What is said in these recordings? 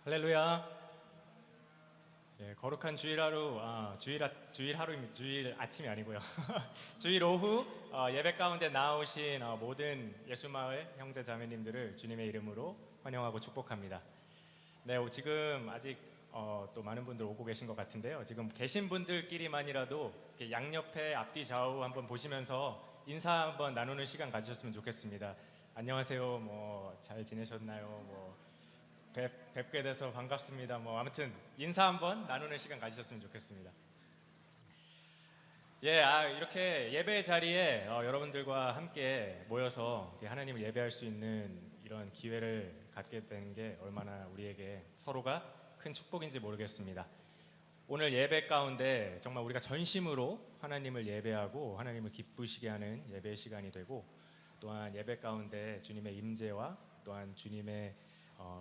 할렐루야. 거룩한 주일 하루, 주일 아침이 아니고요. 주일 오후 예배 가운데 나오신 모든 예수마을 형제 자매님들을 주님의 이름으로 환영하고 축복합니다. 네, 지금 아직 또 많은 분들 오고 계신 것 같은데요. 지금 계신 분들끼리만이라도 이렇게 양옆에 앞뒤 좌우 한번 보시면서 인사 한번 나누는 시간 가지셨으면 좋겠습니다. 안녕하세요. 잘 지내셨나요? 뵙게 돼서 반갑습니다. 아무튼 인사 한번 나누는 시간 가지셨으면 좋겠습니다. 이렇게 예배 자리에 여러분들과 함께 모여서 하나님을 예배할 수 있는 이런 기회를 갖게 되는 게 얼마나 우리에게 서로가 큰 축복인지 모르겠습니다. 오늘 예배 가운데 정말 우리가 전심으로 하나님을 예배하고 하나님을 기쁘시게 하는 예배 시간이 되고, 또한 예배 가운데 주님의 임재와 또한 주님의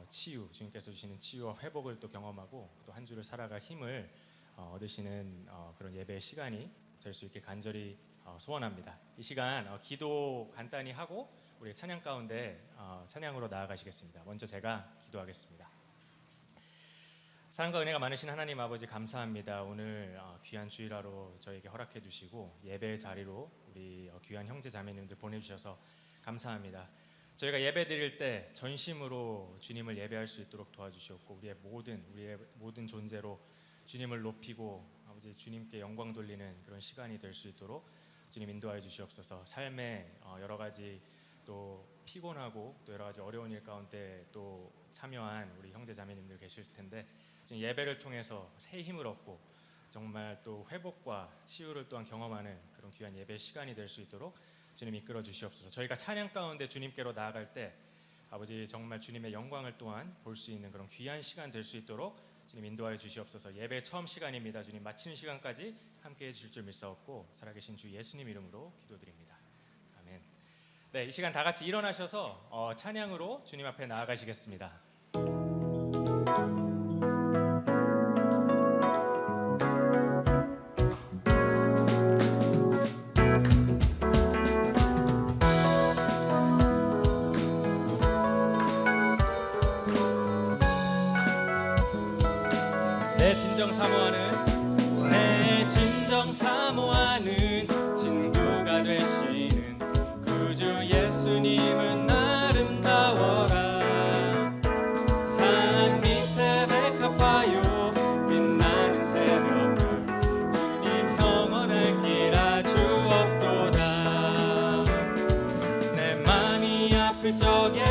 치유, 주님께서 주시는 치유와 회복을 또 경험하고 또 한 주를 살아갈 힘을 얻으시는 그런 예배의 시간이 될 수 있게 간절히 소원합니다. 이 시간 기도 간단히 하고 우리 찬양 가운데 찬양으로 나아가시겠습니다. 먼저 제가 기도하겠습니다. 사랑과 은혜가 많으신 하나님 아버지, 감사합니다. 오늘 귀한 주일하루 저에게 허락해 주시고 예배의 자리로 우리 귀한 형제 자매님들 보내주셔서 감사합니다. 저희가 예배 드릴 때 전심으로 주님을 예배할 수 있도록 도와주셨고, 우리의 모든 존재로 주님을 높이고 아버지 주님께 영광 돌리는 그런 시간이 될 수 있도록 주님 인도하여 주시옵소서. 삶에 여러 가지 또 피곤하고 또 여러 가지 어려운 일 가운데 또 참여한 우리 형제 자매님들 계실 텐데, 예배를 통해서 새 힘을 얻고 정말 또 회복과 치유를 또한 경험하는 그런 귀한 예배 시간이 될 수 있도록 주님 이끌어 주시옵소서. 저희가 찬양 가운데 주님께로 나아갈 때 아버지 정말 주님의 영광을 또한 볼 수 있는 그런 귀한 시간 될 수 있도록 주님 인도하여 주시옵소서. 예배 처음 시간입니다. 주님 마치는 시간까지 함께해 주실 줄 믿사옵고 살아계신 주 예수님 이름으로 기도드립니다. 아멘. 네, 이 시간 다 같이 일어나셔서 찬양으로 주님 앞에 나아가시겠습니다. 내 진정 사모하는 친구가 되시는 구주 예수님은 아름다워라. 산 밑에 백합화요 빛나는 새벽별, 주님 영원할 길 아주 없도다. 내 맘이 아플 적에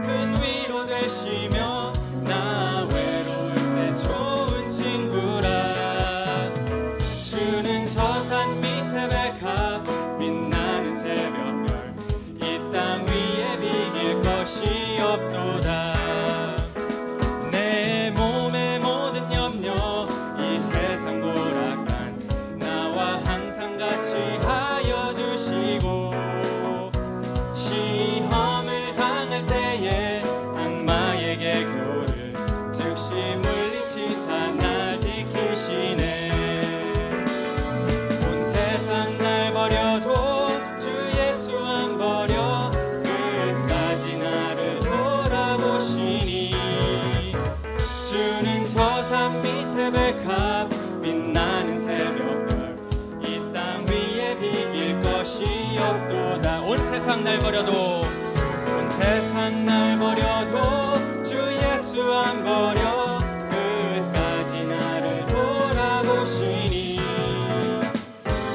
큰 위로 되시며 나 외로울 때 좋은 친구라. 주는 저 산 밑에 백합 빛나는 새벽별, 이 땅 위에 비길 것이 없도다. 내 몸의 모든 염려 이 세상 고락한 나와 항상 같이 하여 주시고, 시험을 당할 때에 악마에게 교를 즉시 물리치사 날 지키시네. 온 세상 날 버려도 주 예수 안 버려 끝까지 나를 돌아보시니. 주는 저 산 밑에 백합 빛나는 새벽별, 이 땅 위에 비길 것이 없도다. 온 세상 날 버려도 주 예수 안 버려 끝까지 나를 돌아보시니.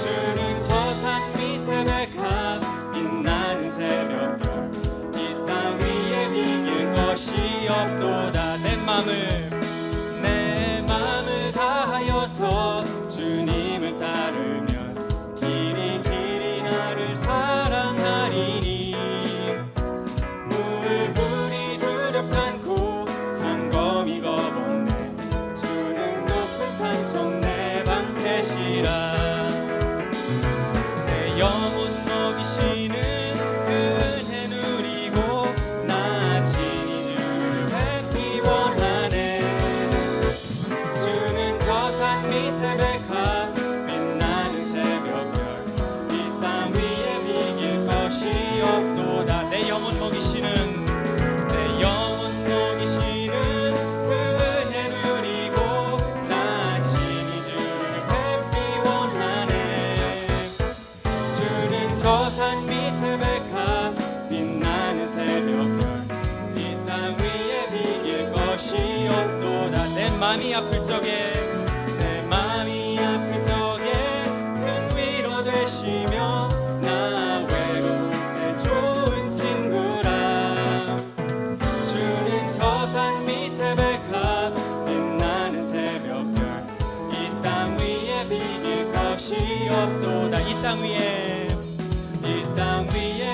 주는 저 산 밑에 백합 빛나는 새벽별, 이 땅 위에 비길 것이 없도다. 내 맘을 다하여서 주님을 따르면 길이 나를 사랑하리니. 물이 두렵지 않고 상검이 겁없네. 주는 높은 산속 내 방패시라. 내 영혼 먹이시는 은혜 누리고 나 친히 주를 마음이 아플 적에 내 마음이 아플 적에 큰 위로 되시며 나 외로울 때 좋은 친구라 주는 저 산 밑에 백합 빛나는 새벽별 이 땅 위에 비길 것이 없도다 이 땅 위에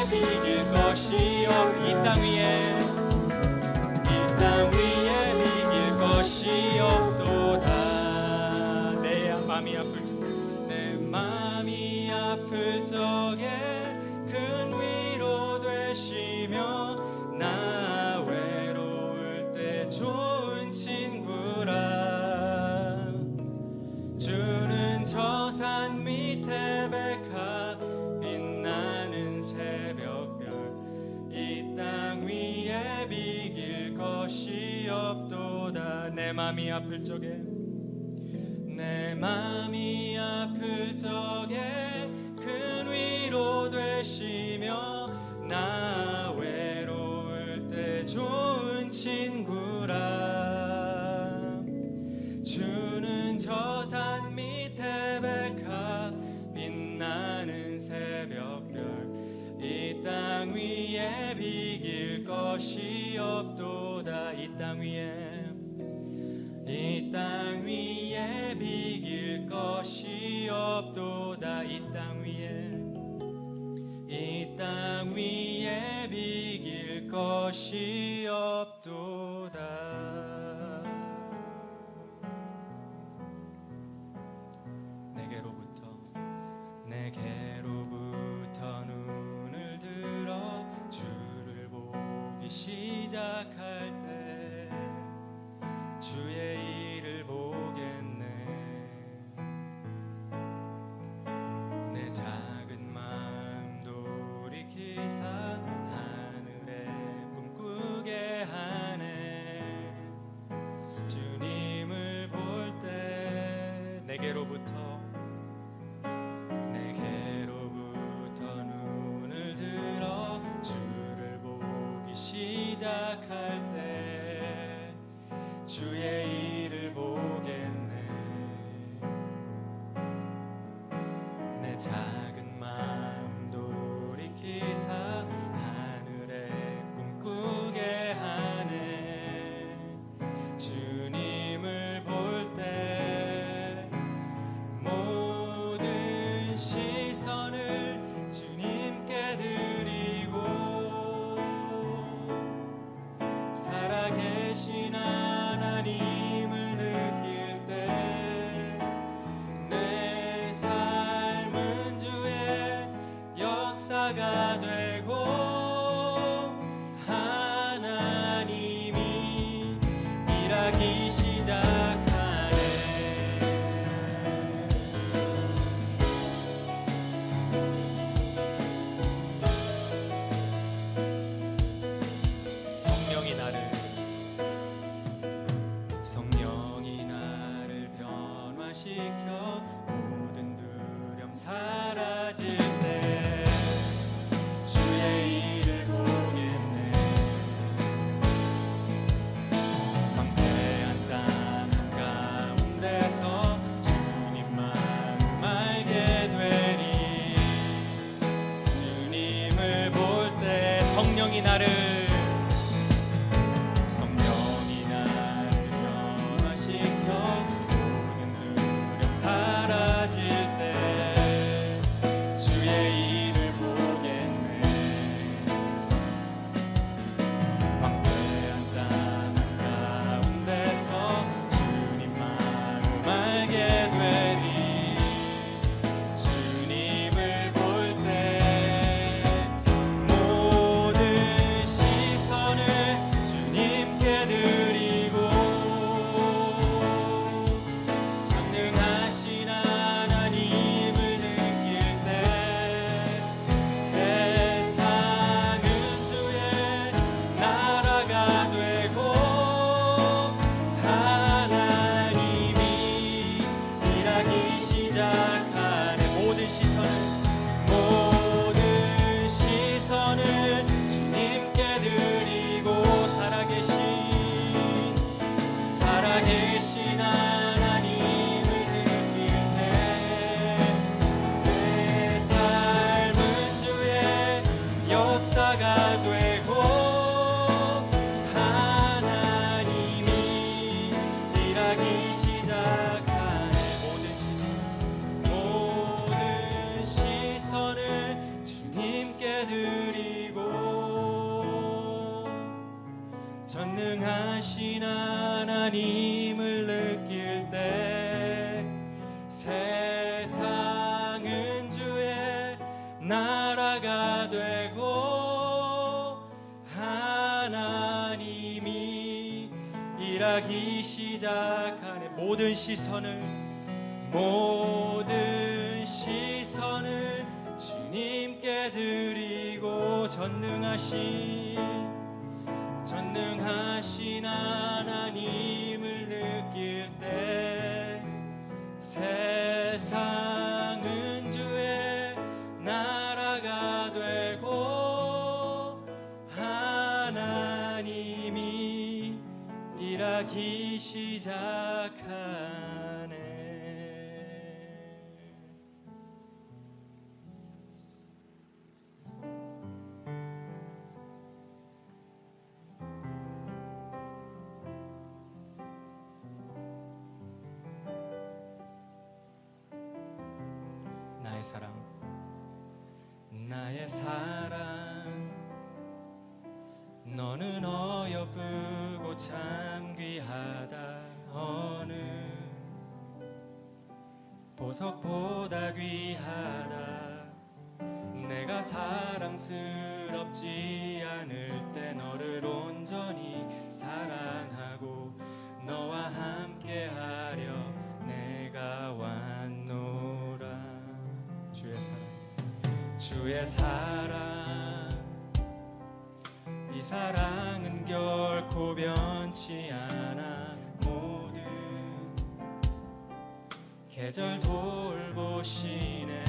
비길 것이 이 땅 위에 비길 것이 없도다 내 마음이 아플 적에 큰 위로 되시며 나 외로울 때 좋은 친구라 주는 저 산 밑에 백합 빛나는 새벽별 이 땅 위에 비길 것이 없도다 내 맘이 아플 적에 큰 위로 되시며 나 외로울 때 좋은 친구라 주는 저 산 밑에 백합 빛나는 새벽별 이 땅 위에 비길 것이 없도다 이 땅 위에 비길 것이 없도다 이 땅 위에 비길 것이 없도다 내게로부터 눈을 들어 주를 보기 시작할 때 주의 일을 보겠네 내 작은 마음 돌이키사 하늘에 꿈꾸게 하네 주님을 볼 때 내게로부터 눈을 들어 주를 보기 시작할 때 주의 일을 보겠네 내 작은 마음 돌이키사 하늘에 꿈꾸게 하네 주님을 볼 때 모든 시선을 주님께 드리고 살아계신 하나님을 느낄 때 내 삶은 주의 역사가 되고 하나님이 일하기 시작하네 성령이 나를 변화시켜 모든 두려움 사라질 때 주의 일을 보겠네 황폐한 땅 가운데서 주님 마음 알게 되리 주님을 볼 때 성령이 나를 사라질 때 주의 일을 보겠네 황폐한 땅 가운데서 주님 마음 알게 되리 주님을 볼 때 모든 전능하신 하나님을 느낄 때 세상은 주의 나라가 되고 하나님이 일하기 시작하네. 모든 시선을 주님께 드리고 전능하신 하나님을 느낄 때 세상은 주의 나라가 되고 하나님이 일하기 시작하네. 나의 사랑 너는 어여쁘고 참 귀하다. 어느 보석보다 귀하다. 내가 사랑스럽지 않을 때 너를 온전히 사랑하고 너와 함께하려 내가 왔노라. 주의 사랑 이 사랑은 결코 변치 않아. 모든 계절 돌보시네.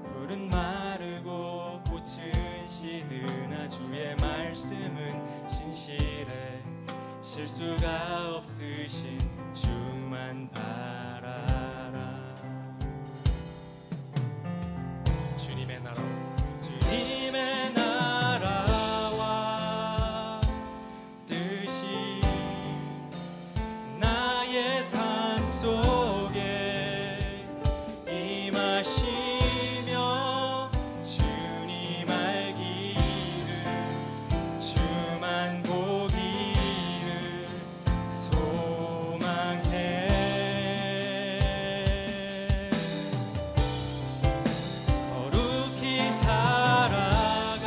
풀은 마르고 꽃은 시드나 주의 말씀은 신실해. 실수가 없으신 주만 바라라. 주님의 나라와 뜻이 나의 삶 속에 임하시며 주님 알기를 주만 보기를 소망해. 거룩히 살아가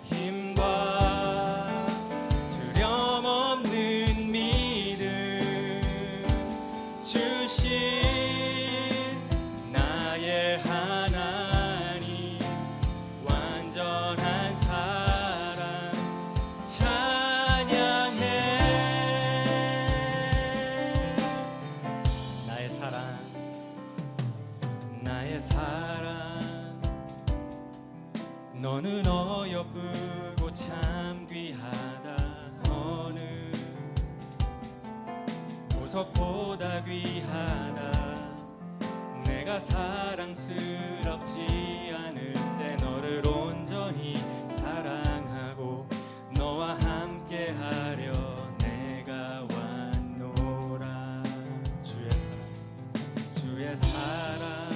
힘과 두려움 없는 믿음 주신 나의 하나님 완전한 사랑 찬양해. 나의 사랑 너는 어여쁘고 참 귀하다. 어느 보석보다 귀하다. 내가 사랑스럽지 않을 때 너를 온전히 사랑하고 너와 함께하려 내가 왔노라. 주의 사랑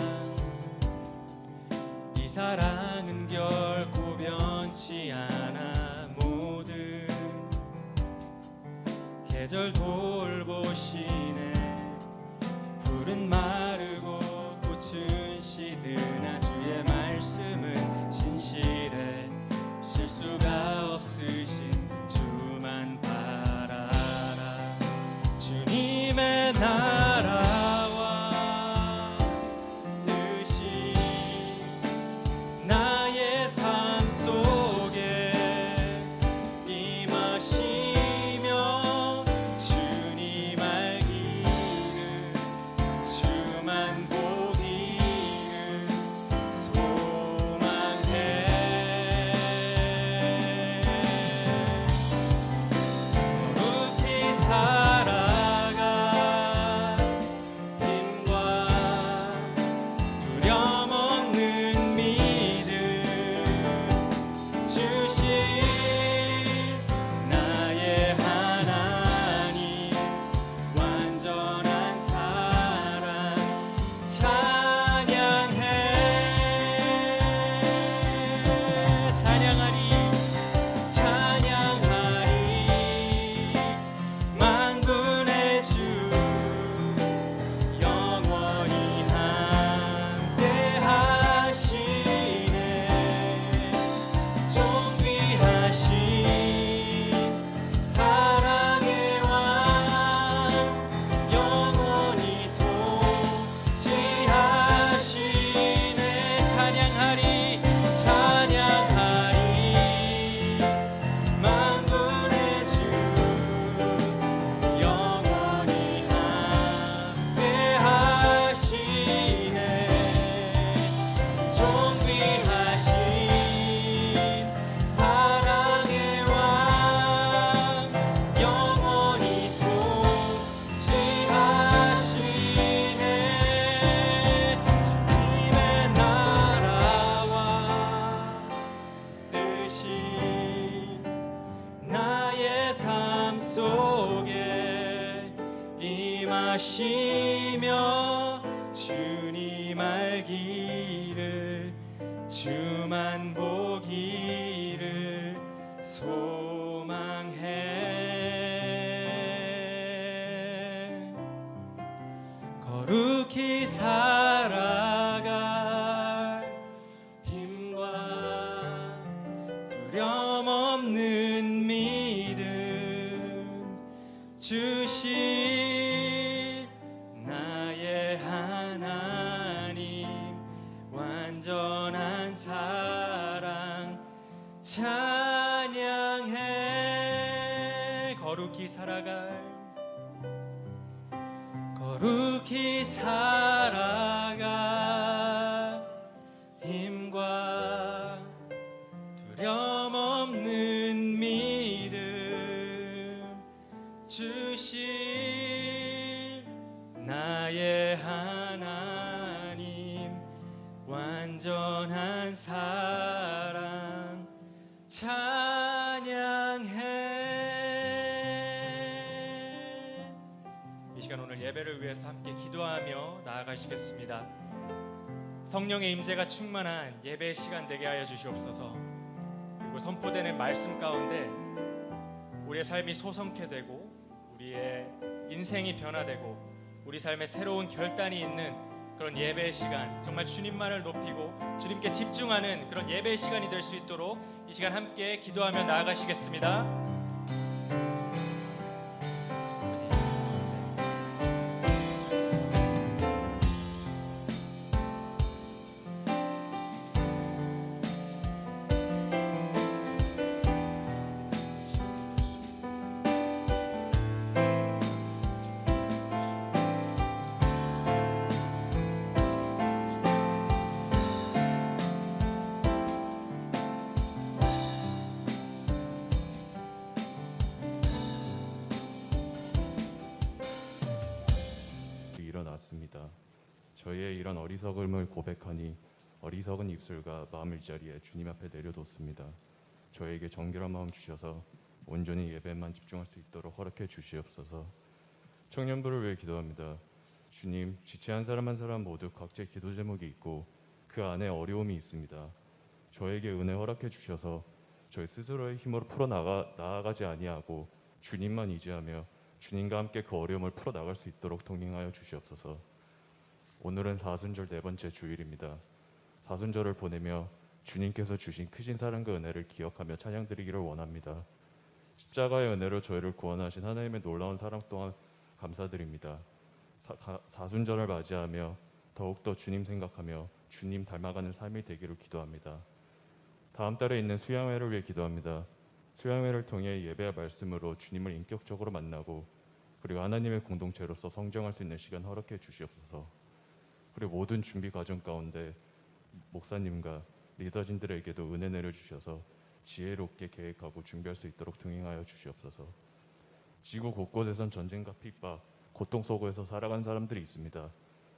이 사랑은 결코 변치 않아. 모든 계절 돌보시네. 풀은 마르고 꽃은 시드나 주의 말씀은 신실해. 실수가 없으신 주만 바라라. 주님의 나라와 뜻이 나의 삶 속에 임하시며 주님 마시며 주님 알기를 주만 보기를 소망해 거룩히 살아갈 힘과 두려움 없는 믿음 주실 나의 하나님 완전한 사랑 찬양해 거룩히 살아갈 힘과 두려움 없는 믿음 주실 나의 하나님 완전한 사랑 찬양해. 이 시간 오늘 예배를 위해서 함께 기도하며 나아가시겠습니다. 성령의 임재가 충만한 예배의 시간 되게 하여 주시옵소서. 그리고 선포되는 말씀 가운데 우리의 삶이 소성케 되고 우리의 인생이 변화되고 우리 삶에 새로운 결단이 있는 그런 예배의 시간, 정말 주님만을 높이고 주님께 집중하는 그런 예배의 시간이 될 수 있도록 이 시간 함께 기도하며 나아가시겠습니다. 일어났습니다. 저희의 이런 어리석음을 고백하니 어리석은 입술과 마음 일자리에 주님 앞에 내려놓습니다. 저에게 정결한 마음 주셔서 온전히 예배만 집중할 수 있도록 허락해 주시옵소서. 청년부를 위해 기도합니다. 주님, 지체 사람 한 사람 모두 각자의 기도 제목이 있고 그 안에 어려움이 있습니다. 저에게 은혜 허락해 주셔서 저희 스스로의 힘으로 나아가지 아니하고 주님만 의지하며 주님과 함께 그 어려움을 풀어나갈 수 있도록 동행하여 주시옵소서. 오늘은 사순절 네 번째 주일입니다. 사순절을 보내며 주님께서 주신 크신 사랑과 은혜를 기억하며 찬양드리기를 원합니다. 십자가의 은혜로 저희를 구원하신 하나님의 놀라운 사랑 또한 감사드립니다. 사순절을 맞이하며 더욱더 주님 생각하며 주님 닮아가는 삶이 되기를 기도합니다. 다음 달에 있는 수양회를 위해 기도합니다. 수양회를 통해 예배와 말씀으로 주님을 인격적으로 만나고 그리고 하나님의 공동체로서 성장할 수 있는 시간 허락해 주시옵소서. 그리고 모든 준비 과정 가운데 목사님과 리더진들에게도 은혜 내려주셔서 지혜롭게 계획하고 준비할 수 있도록 동행하여 주시옵소서. 지구 곳곳에선 전쟁과 핍박, 고통 속에서 살아간 사람들이 있습니다.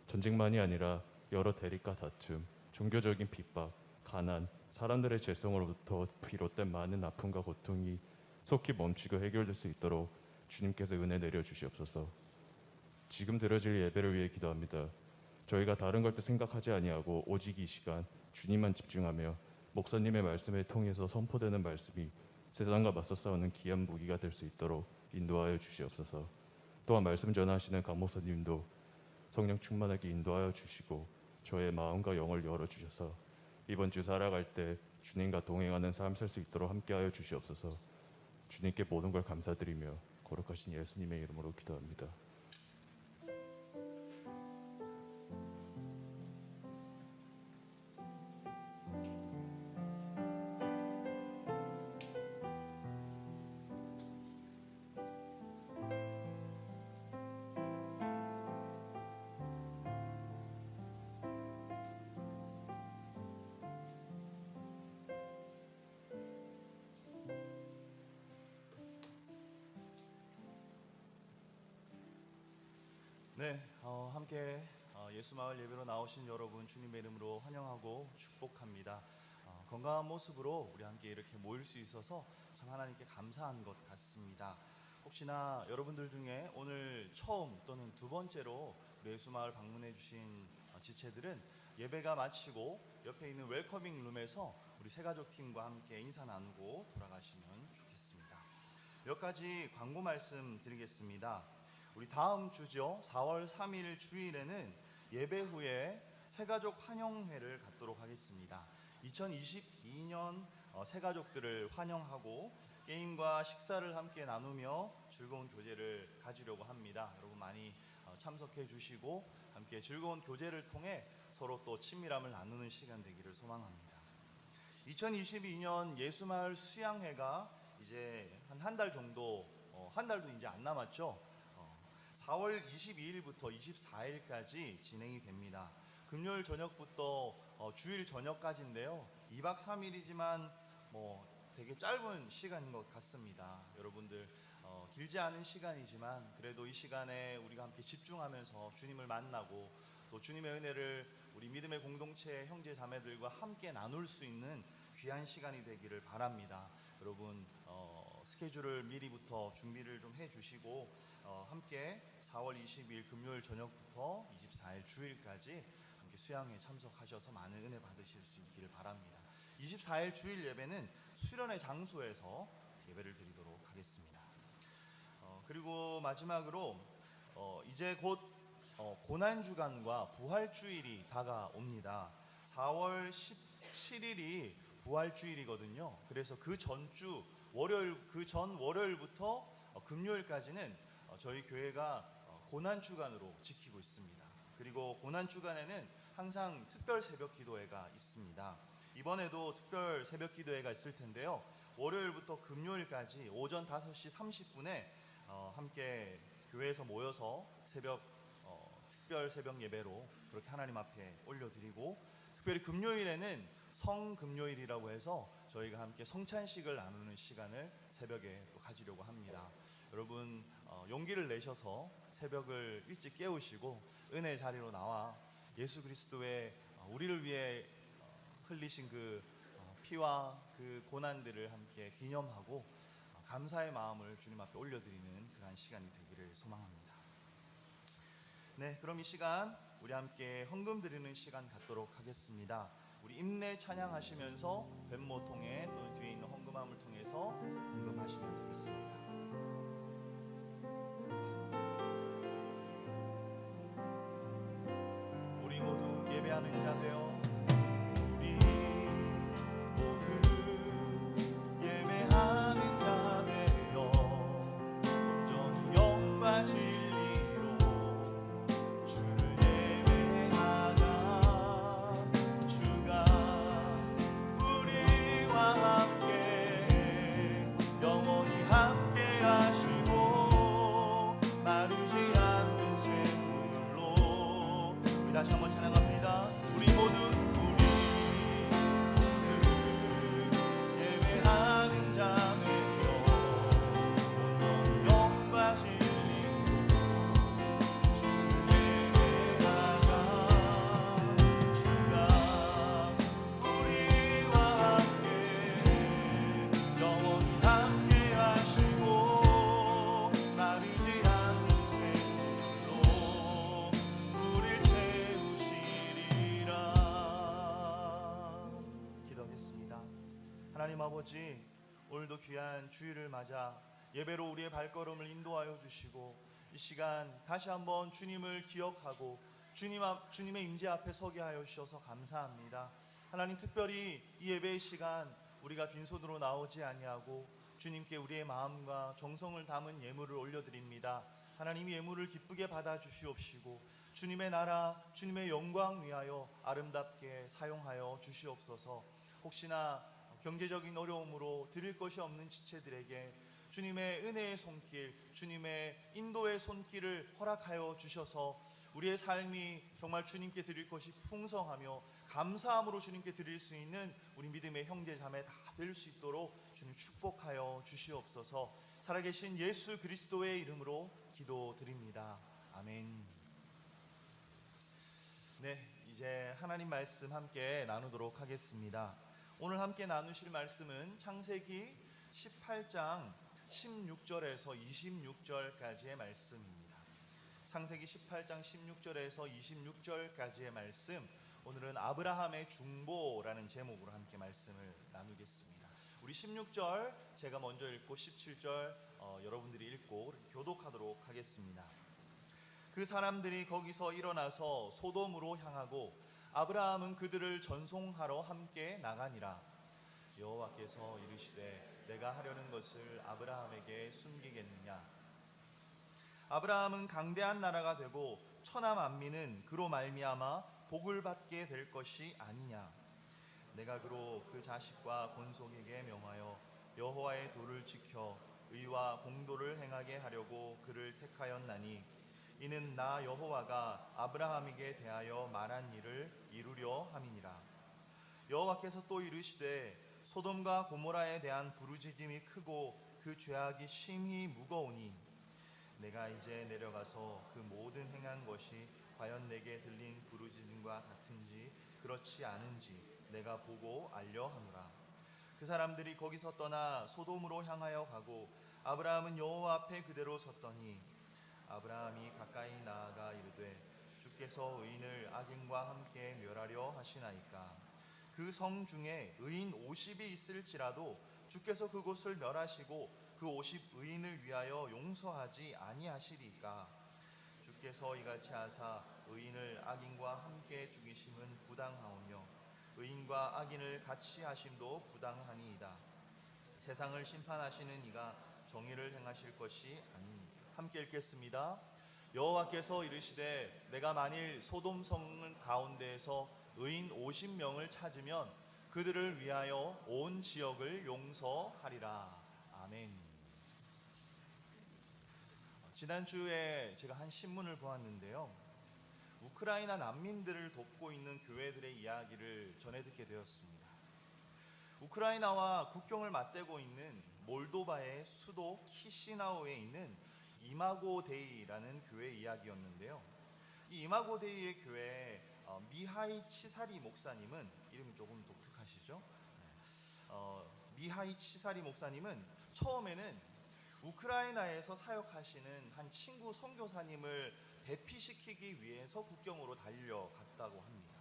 전쟁만이 아니라 여러 대립과 다툼, 종교적인 핍박, 가난, 사람들의 죄성으로부터 비롯된 많은 아픔과 고통이 속히 멈추고 해결될 수 있도록 주님께서 은혜 내려주시옵소서. 지금 드려질 예배를 위해 기도합니다. 저희가 다른 걸 또 생각하지 아니하고 오직 이 시간 주님만 집중하며 목사님의 말씀을 통해서 선포되는 말씀이 세상과 맞서 싸우는 귀한 무기가 될 수 있도록 인도하여 주시옵소서. 또한 말씀 전하시는 강 목사님도 성령 충만하게 인도하여 주시고 저의 마음과 영을 열어주셔서 이번 주 살아갈 때 주님과 동행하는 삶 살 수 있도록 함께하여 주시옵소서. 주님께 모든 걸 감사드리며 거룩하신 예수님의 이름으로 기도합니다. 네, 함께 예수마을 예배로 나오신 여러분 주님의 이름으로 환영하고 축복합니다. 건강한 모습으로 우리 함께 이렇게 모일 수 있어서 참 하나님께 감사한 것 같습니다. 혹시나 여러분들 중에 오늘 처음 또는 두 번째로 예수마을 방문해 주신 지체들은 예배가 마치고 옆에 있는 웰커밍 룸에서 우리 새가족 팀과 함께 인사 나누고 돌아가시면 좋겠습니다. 몇 가지 광고 말씀 드리겠습니다. 우리 다음 주죠, 4월 3일 주일에는 예배 후에 새가족 환영회를 갖도록 하겠습니다. 2022년 새가족들을 환영하고 게임과 식사를 함께 나누며 즐거운 교제를 가지려고 합니다. 여러분 많이 참석해 주시고 함께 즐거운 교제를 통해 서로 또 친밀함을 나누는 시간 되기를 소망합니다. 2022년 예수마을 수양회가 이제 한 달 정도, 한 달도 이제 안 남았죠. 4월 22일부터 24일까지 진행이 됩니다. 금요일 저녁부터 주일 저녁까지인데요. 2박 3일이지만 되게 짧은 시간인 것 같습니다. 여러분들 길지 않은 시간이지만 그래도 이 시간에 우리가 함께 집중하면서 주님을 만나고 또 주님의 은혜를 우리 믿음의 공동체 형제 자매들과 함께 나눌 수 있는 귀한 시간이 되기를 바랍니다. 여러분 스케줄을 미리부터 준비를 좀 해주시고 함께 4월 22일 금요일 저녁부터 24일 주일까지 함께 수양회에 참석하셔서 많은 은혜 받으실 수 있기를 바랍니다. 24일 주일 예배는 수련의 장소에서 예배를 드리도록 하겠습니다. 그리고 마지막으로 이제 곧 고난주간과 부활주일이 다가옵니다. 4월 17일이 부활주일이거든요. 그래서 그 전주 월요일, 그 전 월요일부터 금요일까지는 저희 교회가 고난주간으로 지키고 있습니다. 그리고 고난주간에는 항상 특별 새벽 기도회가 있습니다. 이번에도 특별 새벽 기도회가 있을 텐데요. 월요일부터 금요일까지 오전 5시 30분에 함께 교회에서 모여서 특별 새벽 예배로 그렇게 하나님 앞에 올려드리고, 특별히 금요일에는 성금요일이라고 해서 저희가 함께 성찬식을 나누는 시간을 새벽에 또 가지려고 합니다. 여러분 용기를 내셔서 새벽을 일찍 깨우시고 은혜의 자리로 나와 예수 그리스도의 우리를 위해 흘리신 그 피와 그 고난들을 함께 기념하고 감사의 마음을 주님 앞에 올려드리는 그러한 시간이 되기를 소망합니다. 네, 그럼 이 시간 우리 함께 헌금 드리는 시간 갖도록 하겠습니다. 우리 임내 찬양하시면서 뱀모통에 또는 뒤에 있는 헌금함을 통해서 헌금하시면 되겠습니다. 우리 모두 예배하는 자 되어 다시 한번 찬양합니다. 우리 모두 예배하는 자 되어 영과 진리로 주를 예배하자. 주가 우리와 함께 영원히 함께 하시고 마르지 않는 샘물로 우리를 채우시리라. 기도하겠습니다. 하나님 아버지, 오늘도 귀한 주일을 맞아 예배로 우리의 발걸음을 인도하여 주시고 이 시간 다시 한번 주님을 기억하고 주님의 임재 앞에 서게 하여 주셔서 감사합니다. 하나님, 특별히 이 예배의 시간 우리가 빈손으로 나오지 아니하고 주님께 우리의 마음과 정성을 담은 예물을 올려드립니다. 하나님, 이 예물을 기쁘게 받아 주시옵시고 주님의 나라, 주님의 영광 위하여 아름답게 사용하여 주시옵소서. 혹시나 경제적인 어려움으로 드릴 것이 없는 지체들에게 주님의 은혜의 손길, 주님의 인도의 손길을 허락하여 주셔서 우리의 삶이 정말 주님께 드릴 것이 풍성하며 감사함으로 주님께 드릴 수 있는 우리 믿음의 형제 자매 다 될 수 있도록 주님 축복하여 주시옵소서. 살아계신 예수 그리스도의 이름으로 기도드립니다. 아멘. 네, 이제 하나님 말씀 함께 나누도록 하겠습니다. 오늘 함께 나누실 말씀은 창세기 18장 16절에서 26절까지의 말씀입니다. 창세기 18장 16절에서 26절까지의 말씀, 오늘은 아브라함의 중보라는 제목으로 함께 말씀을 나누겠습니다. 우리 16절 제가 먼저 읽고 17절 여러분들이 읽고 교독하도록 하겠습니다. 그 사람들이 거기서 일어나서 소돔으로 향하고 아브라함은 그들을 전송하러 함께 나가니라. 여호와께서 이르시되 내가 하려는 것을 아브라함에게 숨기겠느냐. 아브라함은 강대한 나라가 되고 천하 만민은 그로 말미암아 복을 받게 될 것이 아니냐. 내가 그로 그 자식과 본속에게 명하여 여호와의 도를 지켜 의와 공도를 행하게 하려고 그를 택하였나니 이는 나 여호와가 아브라함에게 대하여 말한 일을 이루려 함이니라. 여호와께서 또 이르시되 소돔과 고모라에 대한 부르짖음이 크고 그 죄악이 심히 무거우니 내가 이제 내려가서 그 모든 행한 것이 과연 내게 들린 부르짖음과 같은지 그렇지 않은지 내가 보고 알려 하노라. 그 사람들이 거기서 떠나 소돔으로 향하여 가고 아브라함은 여호와 앞에 그대로 섰더니 아브라함이 가까이 나아가 이르되 주께서 의인을 악인과 함께 멸하려 하시나이까. 그 성 중에 의인 50이 있을지라도 주께서 그곳을 멸하시고 그 50 의인을 위하여 용서하지 아니하시리까. 주께서 이같이 하사 의인을 악인과 함께 죽이심은 부당하오며 의인과 악인을 같이 하심도 부당하니이다. 세상을 심판하시는 이가 정의를 행하실 것이 아니니. 함께 읽겠습니다. 여호와께서 이르시되 내가 만일 소돔 성 가운데에서 의인 50명을 찾으면 그들을 위하여 온 지역을 용서하리라. 아멘. 지난주에 제가 한 신문을 보았는데요, 우크라이나 난민들을 돕고 있는 교회들의 이야기를 전해 듣게 되었습니다. 우크라이나와 국경을 맞대고 있는 몰도바의 수도 키시나우에 있는 이마고데이라는 교회 이야기였는데요, 이 이마고데이의 교회 미하이 치사리 목사님은, 이름이 조금 독특하시죠? 미하이 치사리 목사님은 처음에는 우크라이나에서 사역하시는 한 친구 선교사님을 대피시키기 위해서 국경으로 달려갔다고 합니다.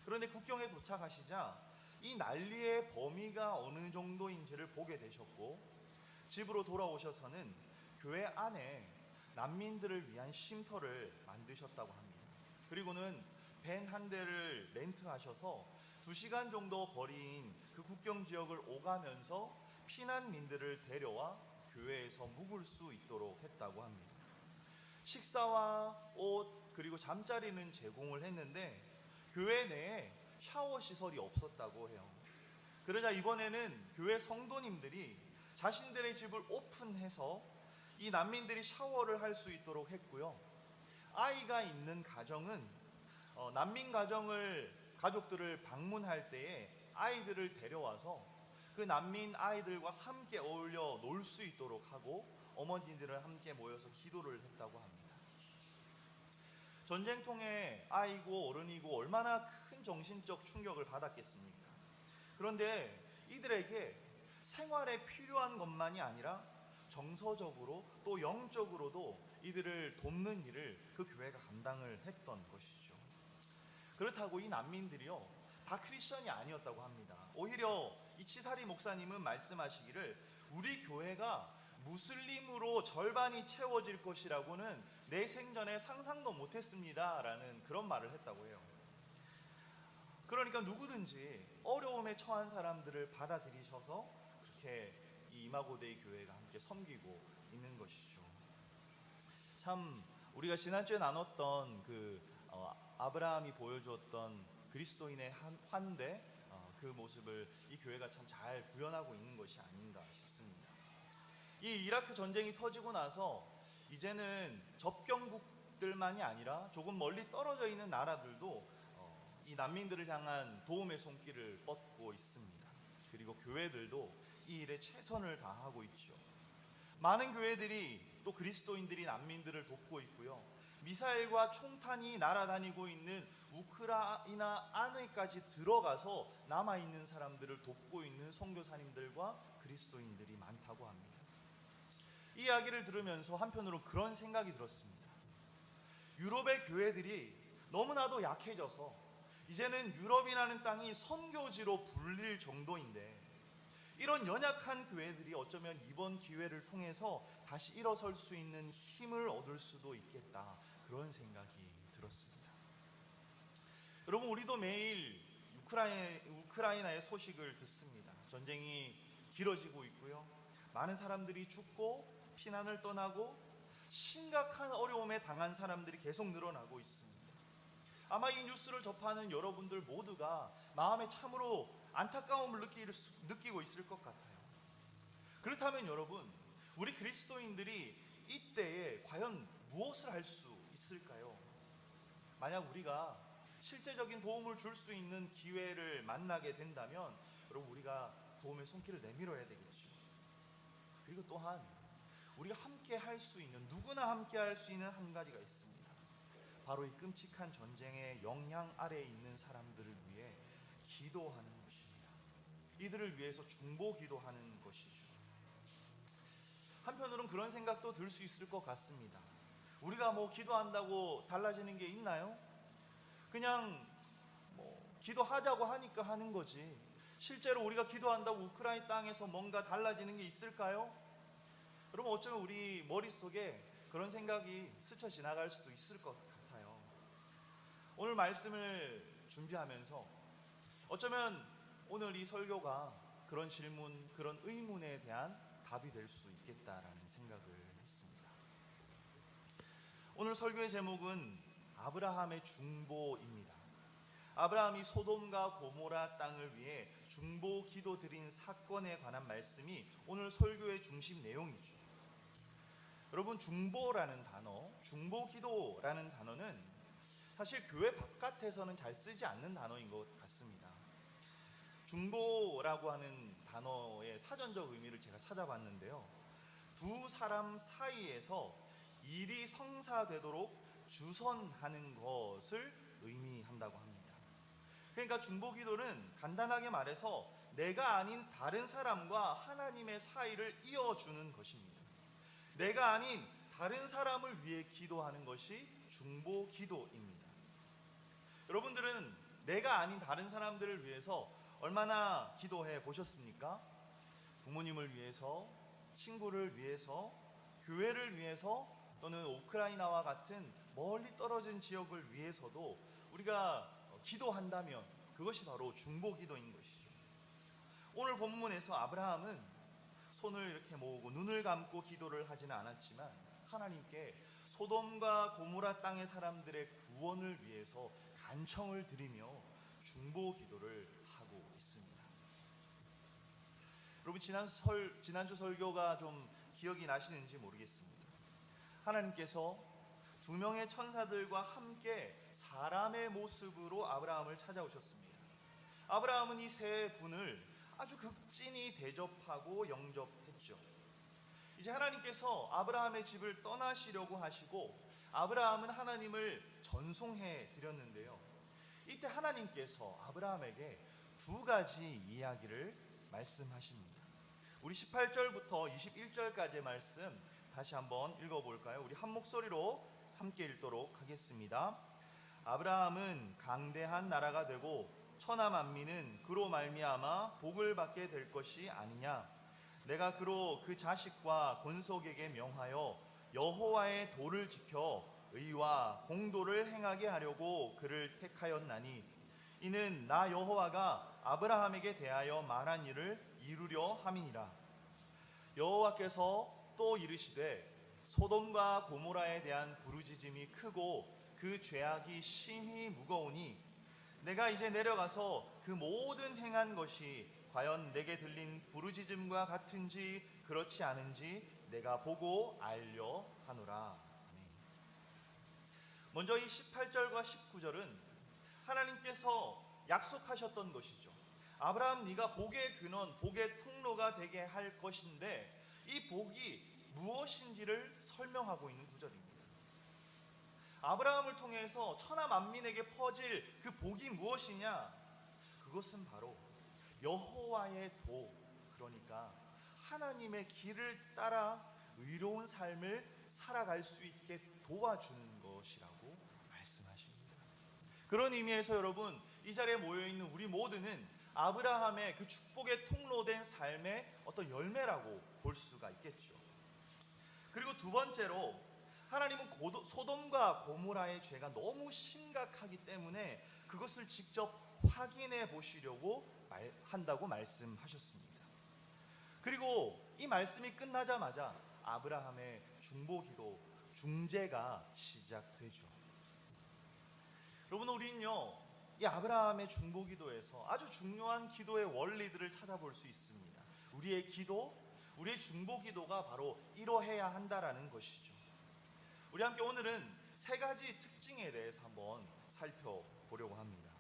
그런데 국경에 도착하시자 이 난리의 범위가 어느 정도인지를 보게 되셨고 집으로 돌아오셔서는 교회 안에 난민들을 위한 쉼터를 만드셨다고 합니다. 그리고는 밴 한 대를 렌트하셔서 2시간 정도 거리인 그 국경 지역을 오가면서 피난민들을 데려와 교회에서 묵을 수 있도록 했다고 합니다. 식사와 옷 그리고 잠자리는 제공을 했는데 교회 내에 샤워 시설이 없었다고 해요. 그러자 이번에는 교회 성도님들이 자신들의 집을 오픈해서 이 난민들이 샤워를 할 수 있도록 했고요. 아이가 있는 가정은 난민 가족들을 방문할 때에 아이들을 데려와서 그 난민 아이들과 함께 어울려 놀 수 있도록 하고 어머니들을 함께 모여서 기도를 했다고 합니다. 전쟁통에 아이고 어른이고 얼마나 큰 정신적 충격을 받았겠습니까? 그런데 이들에게 생활에 필요한 것만이 아니라 정서적으로 또 영적으로도 이들을 돕는 일을 그 교회가 감당을 했던 것이죠. 그렇다고 이 난민들이요 다 크리스천이 아니었다고 합니다. 오히려 이 치사리 목사님은 말씀하시기를 우리 교회가 무슬림으로 절반이 채워질 것이라고는 내 생전에 상상도 못했습니다 라는 그런 말을 했다고 해요. 그러니까 누구든지 어려움에 처한 사람들을 받아들이셔서 그렇게 이 이마고데이 교회가 함께 섬기고 있는 것이죠. 참 우리가 지난주에 나눴던 그 아브라함이 보여주었던 그리스도인의 환대, 그 모습을 이 교회가 참 잘 구현하고 있는 것이 아닌가 싶습니다. 이 이라크 전쟁이 터지고 나서 이제는 접경국들만이 아니라 조금 멀리 떨어져 있는 나라들도 이 난민들을 향한 도움의 손길을 뻗고 있습니다. 그리고 교회들도 이 일에 최선을 다하고 있죠. 많은 교회들이 또 그리스도인들이 난민들을 돕고 있고요. 미사일과 총탄이 날아다니고 있는 우크라이나 안에까지 들어가서 남아있는 사람들을 돕고 있는 선교사님들과 그리스도인들이 많다고 합니다. 이 이야기를 들으면서 한편으로 그런 생각이 들었습니다. 유럽의 교회들이 너무나도 약해져서 이제는 유럽이라는 땅이 선교지로 불릴 정도인데, 이런 연약한 교회들이 어쩌면 이번 기회를 통해서 다시 일어설 수 있는 힘을 얻을 수도 있겠다, 그런 생각이 들었습니다. 여러분, 우리도 매일 우크라이나의 소식을 듣습니다. 전쟁이 길어지고 있고요. 많은 사람들이 죽고 피난을 떠나고 심각한 어려움에 당한 사람들이 계속 늘어나고 있습니다. 아마 이 뉴스를 접하는 여러분들 모두가 마음에 참으로 안타까움을 느끼고 있을 것 같아요. 그렇다면 여러분, 우리 그리스도인들이 이때에 과연 무엇을 할 수 있을까요? 만약 우리가 실제적인 도움을 줄 수 있는 기회를 만나게 된다면 여러분, 우리가 도움의 손길을 내밀어야 되겠죠. 그리고 또한 우리가 함께 할 수 있는, 누구나 함께 할 수 있는 한 가지가 있습니다. 바로 이 끔찍한 전쟁의 영향 아래에 있는 사람들을 위해 기도하는 것입니다. 이들을 위해서 중보 기도하는 것이죠. 한편으로는 그런 생각도 들 수 있을 것 같습니다. 우리가 기도한다고 달라지는 게 있나요? 그냥 기도하자고 하니까 하는 거지, 실제로 우리가 기도한다고 우크라이나 땅에서 뭔가 달라지는 게 있을까요? 여러분, 어쩌면 우리 머릿속에 그런 생각이 스쳐 지나갈 수도 있을 것 같아요. 오늘 말씀을 준비하면서 어쩌면 오늘 이 설교가 그런 질문, 그런 의문에 대한 답이 될 수 있겠다라는 생각을 했습니다. 오늘 설교의 제목은 아브라함의 중보입니다. 아브라함이 소돔과 고모라 땅을 위해 중보 기도 드린 사건에 관한 말씀이 오늘 설교의 중심 내용이죠. 여러분, 중보라는 단어, 중보 기도라는 단어는 사실 교회 바깥에서는 잘 쓰지 않는 단어인 것 같습니다. 중보라고 하는 단어의 사전적 의미를 제가 찾아봤는데요, 두 사람 사이에서 일이 성사되도록 주선하는 것을 의미한다고 합니다. 그러니까 중보기도는 간단하게 말해서 내가 아닌 다른 사람과 하나님의 사이를 이어주는 것입니다. 내가 아닌 다른 사람을 위해 기도하는 것이 중보기도입니다. 여러분들은 내가 아닌 다른 사람들을 위해서 얼마나 기도해 보셨습니까? 부모님을 위해서, 친구를 위해서, 교회를 위해서, 또는 우크라이나와 같은 멀리 떨어진 지역을 위해서도 우리가 기도한다면 그것이 바로 중보기도인 것이죠. 오늘 본문에서 아브라함은 손을 이렇게 모으고 눈을 감고 기도를 하지는 않았지만 하나님께 소돔과 고모라 땅의 사람들의 구원을 위해서 간청을 드리며 중보기도를 하고 있습니다. 여러분, 지난주 설교가 좀 기억이 나시는지 모르겠습니다. 하나님께서 두 명의 천사들과 함께 사람의 모습으로 아브라함을 찾아오셨습니다. 아브라함은 이 세 분을 아주 극진히 대접하고 영접했죠. 이제 하나님께서 아브라함의 집을 떠나시려고 하시고 아브라함은 하나님을 전송해 드렸는데요, 이때 하나님께서 아브라함에게 두 가지 이야기를 말씀하십니다. 우리 18절부터 21절까지의 말씀 다시 한번 읽어볼까요? 우리 한 목소리로 함께 읽도록 하겠습니다. 아브라함은 강대한 나라가 되고 천하 만민은 그로 말미암아 복을 받게 될 것이 아니냐. 내가 그로 그 자식과 권속에게 명하여 여호와의 도를 지켜 의와 공도를 행하게 하려고 그를 택하였나니, 이는 나 여호와가 아브라함에게 대하여 말한 일을 이루려 함이니라. 여호와께서 또 이르시되 소돔과 고모라에 대한 부르짖음이 크고 그 죄악이 심히 무거우니 내가 이제 내려가서 그 모든 행한 것이 과연 내게 들린 부르짖음과 같은지 그렇지 않은지 내가 보고 알려 하노라. 아멘. 먼저 이 18절과 19절은 하나님께서 약속하셨던 것이죠. 아브라함, 네가 복의 근원, 복의 통로가 되게 할 것인데 이 복이 무엇인지를 설명하고 있는 구절입니다. 아브라함을 통해서 천하 만민에게 퍼질 그 복이 무엇이냐? 그것은 바로 여호와의 도, 그러니까 하나님의 길을 따라 의로운 삶을 살아갈 수 있게 도와주는 것이라고 말씀하십니다. 그런 의미에서 여러분, 이 자리에 모여 있는 우리 모두는 아브라함의 그 축복의 통로된 삶의 어떤 열매라고 볼 수가 있겠죠. 그리고 두 번째로, 하나님은 소돔과 고모라의 죄가 너무 심각하기 때문에 그것을 직접 확인해 보시려고 한다고 말씀하셨습니다. 그리고 이 말씀이 끝나자마자 아브라함의 중보기도, 중재가 시작되죠. 여러분, 우리는요, 이 아브라함의 중보기도에서 아주 중요한 기도의 원리들을 찾아볼 수 있습니다. 우리의 기도, 우리의 중보기도가 바로 이러해야 한다라는 것이죠. 우리 함께 오늘은 세 가지 특징에 대해서 한번 살펴보려고 합니다.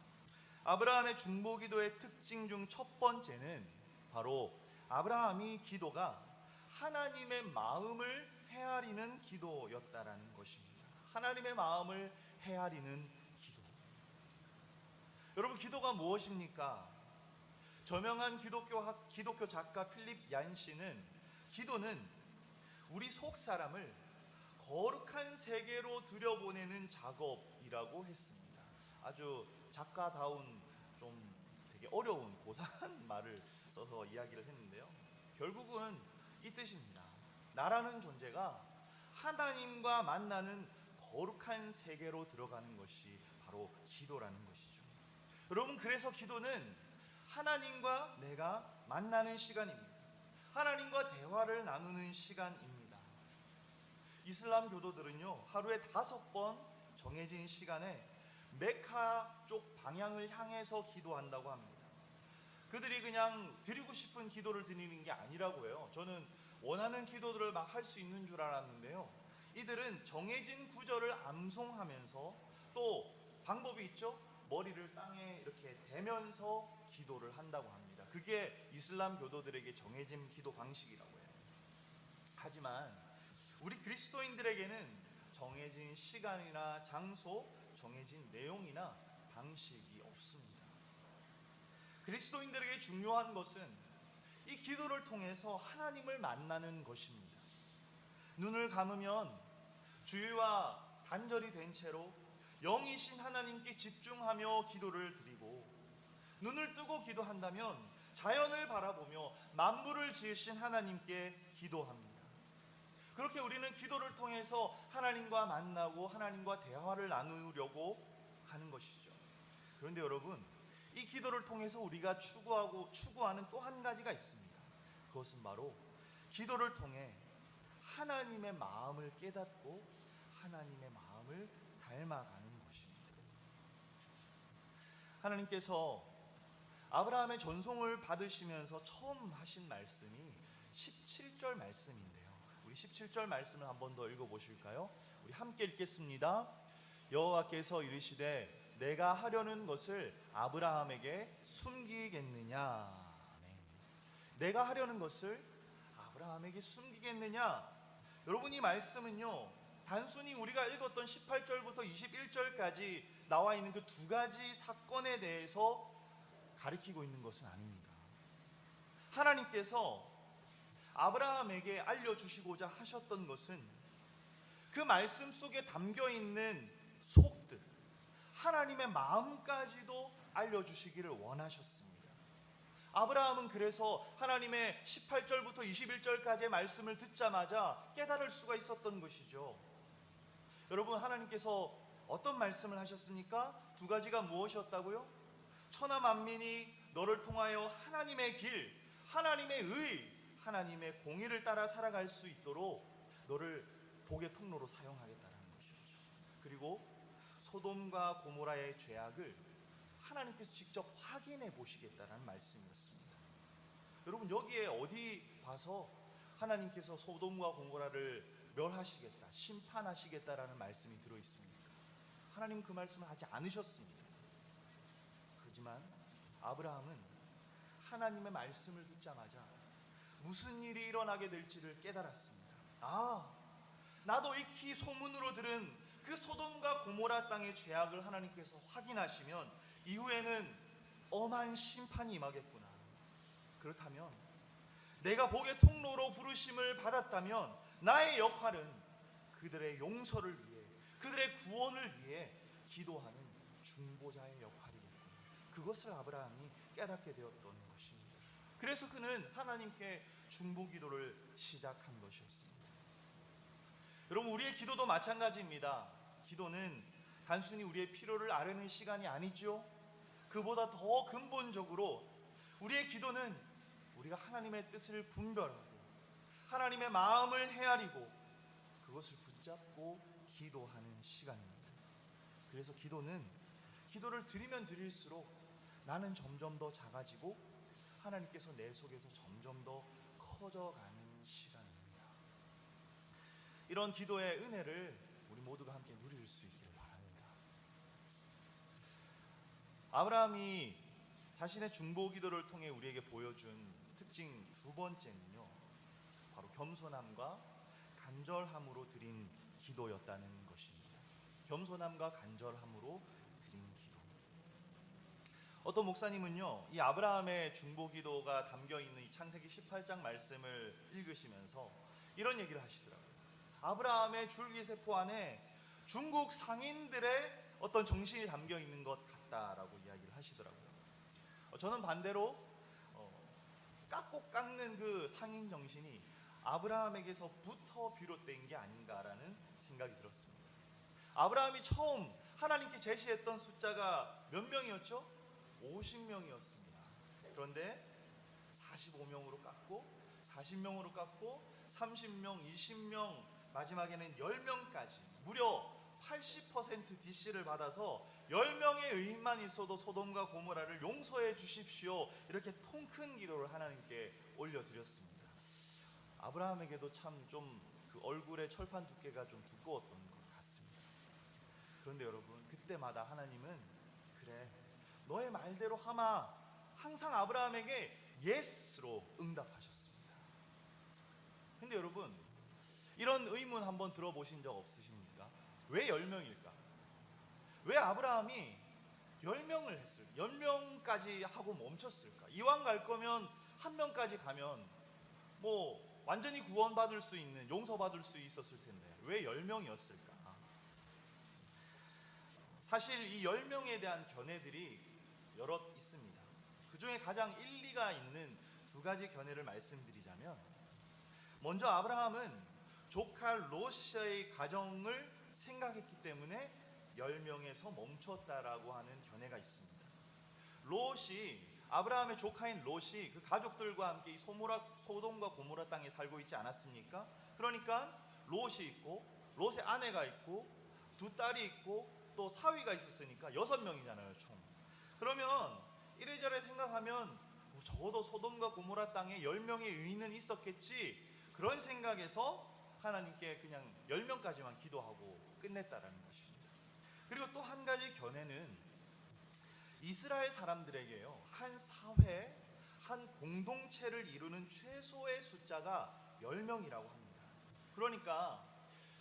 아브라함의 중보기도의 특징 중 첫 번째는 바로 아브라함이 기도가 하나님의 마음을 헤아리는 기도였다라는 것입니다. 하나님의 마음을 헤아리는 기도. 여러분, 기도가 무엇입니까? 저명한 기독교 작가 필립 얀시는 기도는 우리 속 사람을 거룩한 세계로 들여보내는 작업이라고 했습니다. 아주 작가다운, 좀 되게 어려운 고상한 말을 써서 이야기를 했는데요. 결국은 이 뜻입니다. 나라는 존재가 하나님과 만나는 거룩한 세계로 들어가는 것이 바로 기도라는 것이죠. 여러분, 그래서 기도는 하나님과 내가 만나는 시간입니다. 하나님과 대화를 나누는 시간입니다. 이슬람 교도들은요, 하루에 5번 정해진 시간에 메카 쪽 방향을 향해서 기도한다고 합니다. 그들이 그냥 드리고 싶은 기도를 드리는 게 아니라고 해요. 저는 원하는 기도들을 막 할 수 있는 줄 알았는데요, 이들은 정해진 구절을 암송하면서 또 방법이 있죠. 머리를 땅에 이렇게 대면서 기도를 한다고 합니다. 그게 이슬람 교도들에게 정해진 기도 방식이라고 해요. 하지만 우리 그리스도인들에게는 정해진 시간이나 장소, 정해진 내용이나 방식이 없습니다. 그리스도인들에게 중요한 것은 이 기도를 통해서 하나님을 만나는 것입니다. 눈을 감으면 주위와 단절이 된 채로 영이신 하나님께 집중하며 기도를 드리고, 눈을 뜨고 기도한다면 자연을 바라보며 만물을 지으신 하나님께 기도합니다. 그렇게 우리는 기도를 통해서 하나님과 만나고 하나님과 대화를 나누려고 하는 것이죠. 그런데 여러분, 이 기도를 통해서 우리가 추구하는 또 한 가지가 있습니다. 그것은 바로 기도를 통해 하나님의 마음을 깨닫고 하나님의 마음을 닮아가는 것입니다. 하나님께서 아브라함의 전송을 받으시면서 처음 하신 말씀이 17절 말씀인데요. 우리 17절 말씀을 한 번 더 읽어보실까요? 우리 함께 읽겠습니다. 여호와께서 이르시되 내가 하려는 것을 아브라함에게 숨기겠느냐. 아멘. 내가 하려는 것을 아브라함에게 숨기겠느냐. 여러분, 이 말씀은요, 단순히 우리가 읽었던 18절부터 21절까지 나와 있는 그 두 가지 사건에 대해서 가리키고 있는 것은 아닙니다. 하나님께서 아브라함에게 알려주시고자 하셨던 것은 그 말씀 속에 담겨 있는 속뜻, 하나님의 마음까지도 알려주시기를 원하셨습니다. 아브라함은 그래서 하나님의 18절부터 21절까지의 말씀을 듣자마자 깨달을 수가 있었던 것이죠. 여러분, 하나님께서 어떤 말씀을 하셨습니까? 두 가지가 무엇이었다고요? 천하 만민이 너를 통하여 하나님의 길, 하나님의 의, 하나님의 공의를 따라 살아갈 수 있도록 너를 복의 통로로 사용하겠다는 것이죠. 그리고 소돔과 고모라의 죄악을 하나님께서 직접 확인해 보시겠다는 말씀이었습니다. 여러분, 여기에 어디 봐서 하나님께서 소돔과 고모라를 멸하시겠다, 심판하시겠다라는 말씀이 들어 있습니까? 하나님 그 말씀을 하지 않으셨습니다. 하지만 아브라함은 하나님의 말씀을 듣자마자 무슨 일이 일어나게 될지를 깨달았습니다. 나도 익히 소문으로 들은 그 소돔과 고모라 땅의 죄악을 하나님께서 확인하시면 이후에는 엄한 심판이 임하겠구나. 그렇다면 내가 복의 통로로 부르심을 받았다면 나의 역할은 그들의 용서를 위해, 그들의 구원을 위해 기도하는 중보자의 역할이겠구나. 그것을 아브라함이 깨닫게 되었던 것입니다. 그래서 그는 하나님께 중보 기도를 시작한 것이었습니다. 여러분, 우리의 기도도 마찬가지입니다. 기도는 단순히 우리의 필요를 아뢰는 시간이 아니죠. 그보다 더 근본적으로 우리의 기도는 우리가 하나님의 뜻을 분별하고 하나님의 마음을 헤아리고 그것을 붙잡고 기도하는 시간입니다. 그래서 기도를 드리면 드릴수록 나는 점점 더 작아지고 하나님께서 내 속에서 점점 더 커져가는 시간입니다. 이런 기도의 은혜를 우리 모두가 함께 누릴 수 있기를 바랍니다. 아브라함이 자신의 중보 기도를 통해 우리에게 보여준 특징 두 번째는요, 바로 겸손함과 간절함으로 드린 기도였다는 것입니다. 겸손함과 간절함으로 드린 기도. 어떤 목사님은요, 이 아브라함의 중보 기도가 담겨 있는 이 창세기 18장 말씀을 읽으시면서 이런 얘기를 하시더라고요. 아브라함의 줄기세포 안에 중국 상인들의 어떤 정신이 담겨 있는 것 같다라고 이야기를 하시더라고요. 저는 반대로 깎고 깎는 그 상인 정신이 아브라함에게서부터 비롯된 게 아닌가라는 생각이 들었습니다. 아브라함이 처음 하나님께 제시했던 숫자가 몇 명이었죠? 50명이었습니다. 그런데 45명으로 깎고 40명으로 깎고 30명, 20명, 마지막에는 10명까지 무려 80% DC를 받아서 10명의 의인만 있어도 소돔과 고모라를 용서해 주십시오. 이렇게 통 큰 기도를 하나님께 올려드렸습니다. 아브라함에게도 참 좀 그 얼굴의 철판 두께가 좀 두꺼웠던 것 같습니다. 그런데 여러분, 그때마다 하나님은 그래, 너의 말대로 하마, 항상 아브라함에게 예스로 응답하셨습니다. 근데 여러분, 이런 의문 한번 들어보신 적 없으십니까? 왜 10명일까? 왜 아브라함이 10명을 했을까? 10명까지 하고 멈췄을까? 이왕 갈 거면 한 명까지 가면 뭐 완전히 구원받을 수 있는, 용서받을 수 있었을 텐데 왜 10명이었을까? 사실 이 10명에 대한 견해들이 여럿 있습니다. 그 중에 가장 일리가 있는 두 가지 견해를 말씀드리자면, 먼저 아브라함은 조카 롯의 가정을 생각했기 때문에 10명에서 멈췄다라고 하는 견해가 있습니다. 아브라함의 조카인 롯이 그 가족들과 함께 이 소돔과 고모라 땅에 살고 있지 않았습니까? 그러니까 롯이 있고 롯의 아내가 있고 두 딸이 있고 또 사위가 있었으니까 6명이잖아요, 총. 그러면 이래저래 생각하면 적어도 소돔과 고모라 땅에 10명의 의인은 있었겠지, 그런 생각에서 하나님께 그냥 10명까지만 기도하고 끝냈다라는 것입니다. 그리고 또 한 가지 견해는 이스라엘 사람들에게요, 한 사회, 한 공동체를 이루는 최소의 숫자가 10명이라고 합니다. 그러니까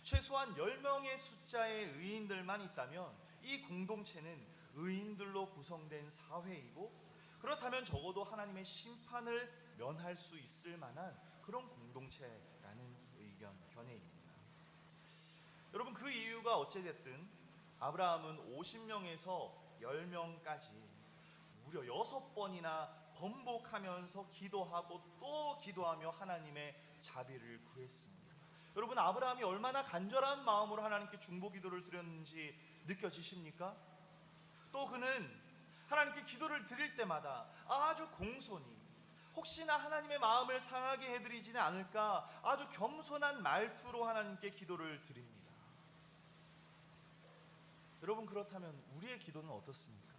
최소한 10명의 숫자의 의인들만 있다면 이 공동체는 의인들로 구성된 사회이고, 그렇다면 적어도 하나님의 심판을 면할 수 있을 만한 그런 공동체라는 견해입니다. 여러분, 그 이유가 어찌됐든 아브라함은 50명에서 10명까지 무려 6번이나 번복하면서 기도하고 또 기도하며 하나님의 자비를 구했습니다. 여러분, 아브라함이 얼마나 간절한 마음으로 하나님께 중보 기도를 드렸는지 느껴지십니까? 또 그는 하나님께 기도를 드릴 때마다 아주 공손히, 혹시나 하나님의 마음을 상하게 해드리지는 않을까 아주 겸손한 말투로 하나님께 기도를 드립니다. 여러분, 그렇다면 우리의 기도는 어떻습니까?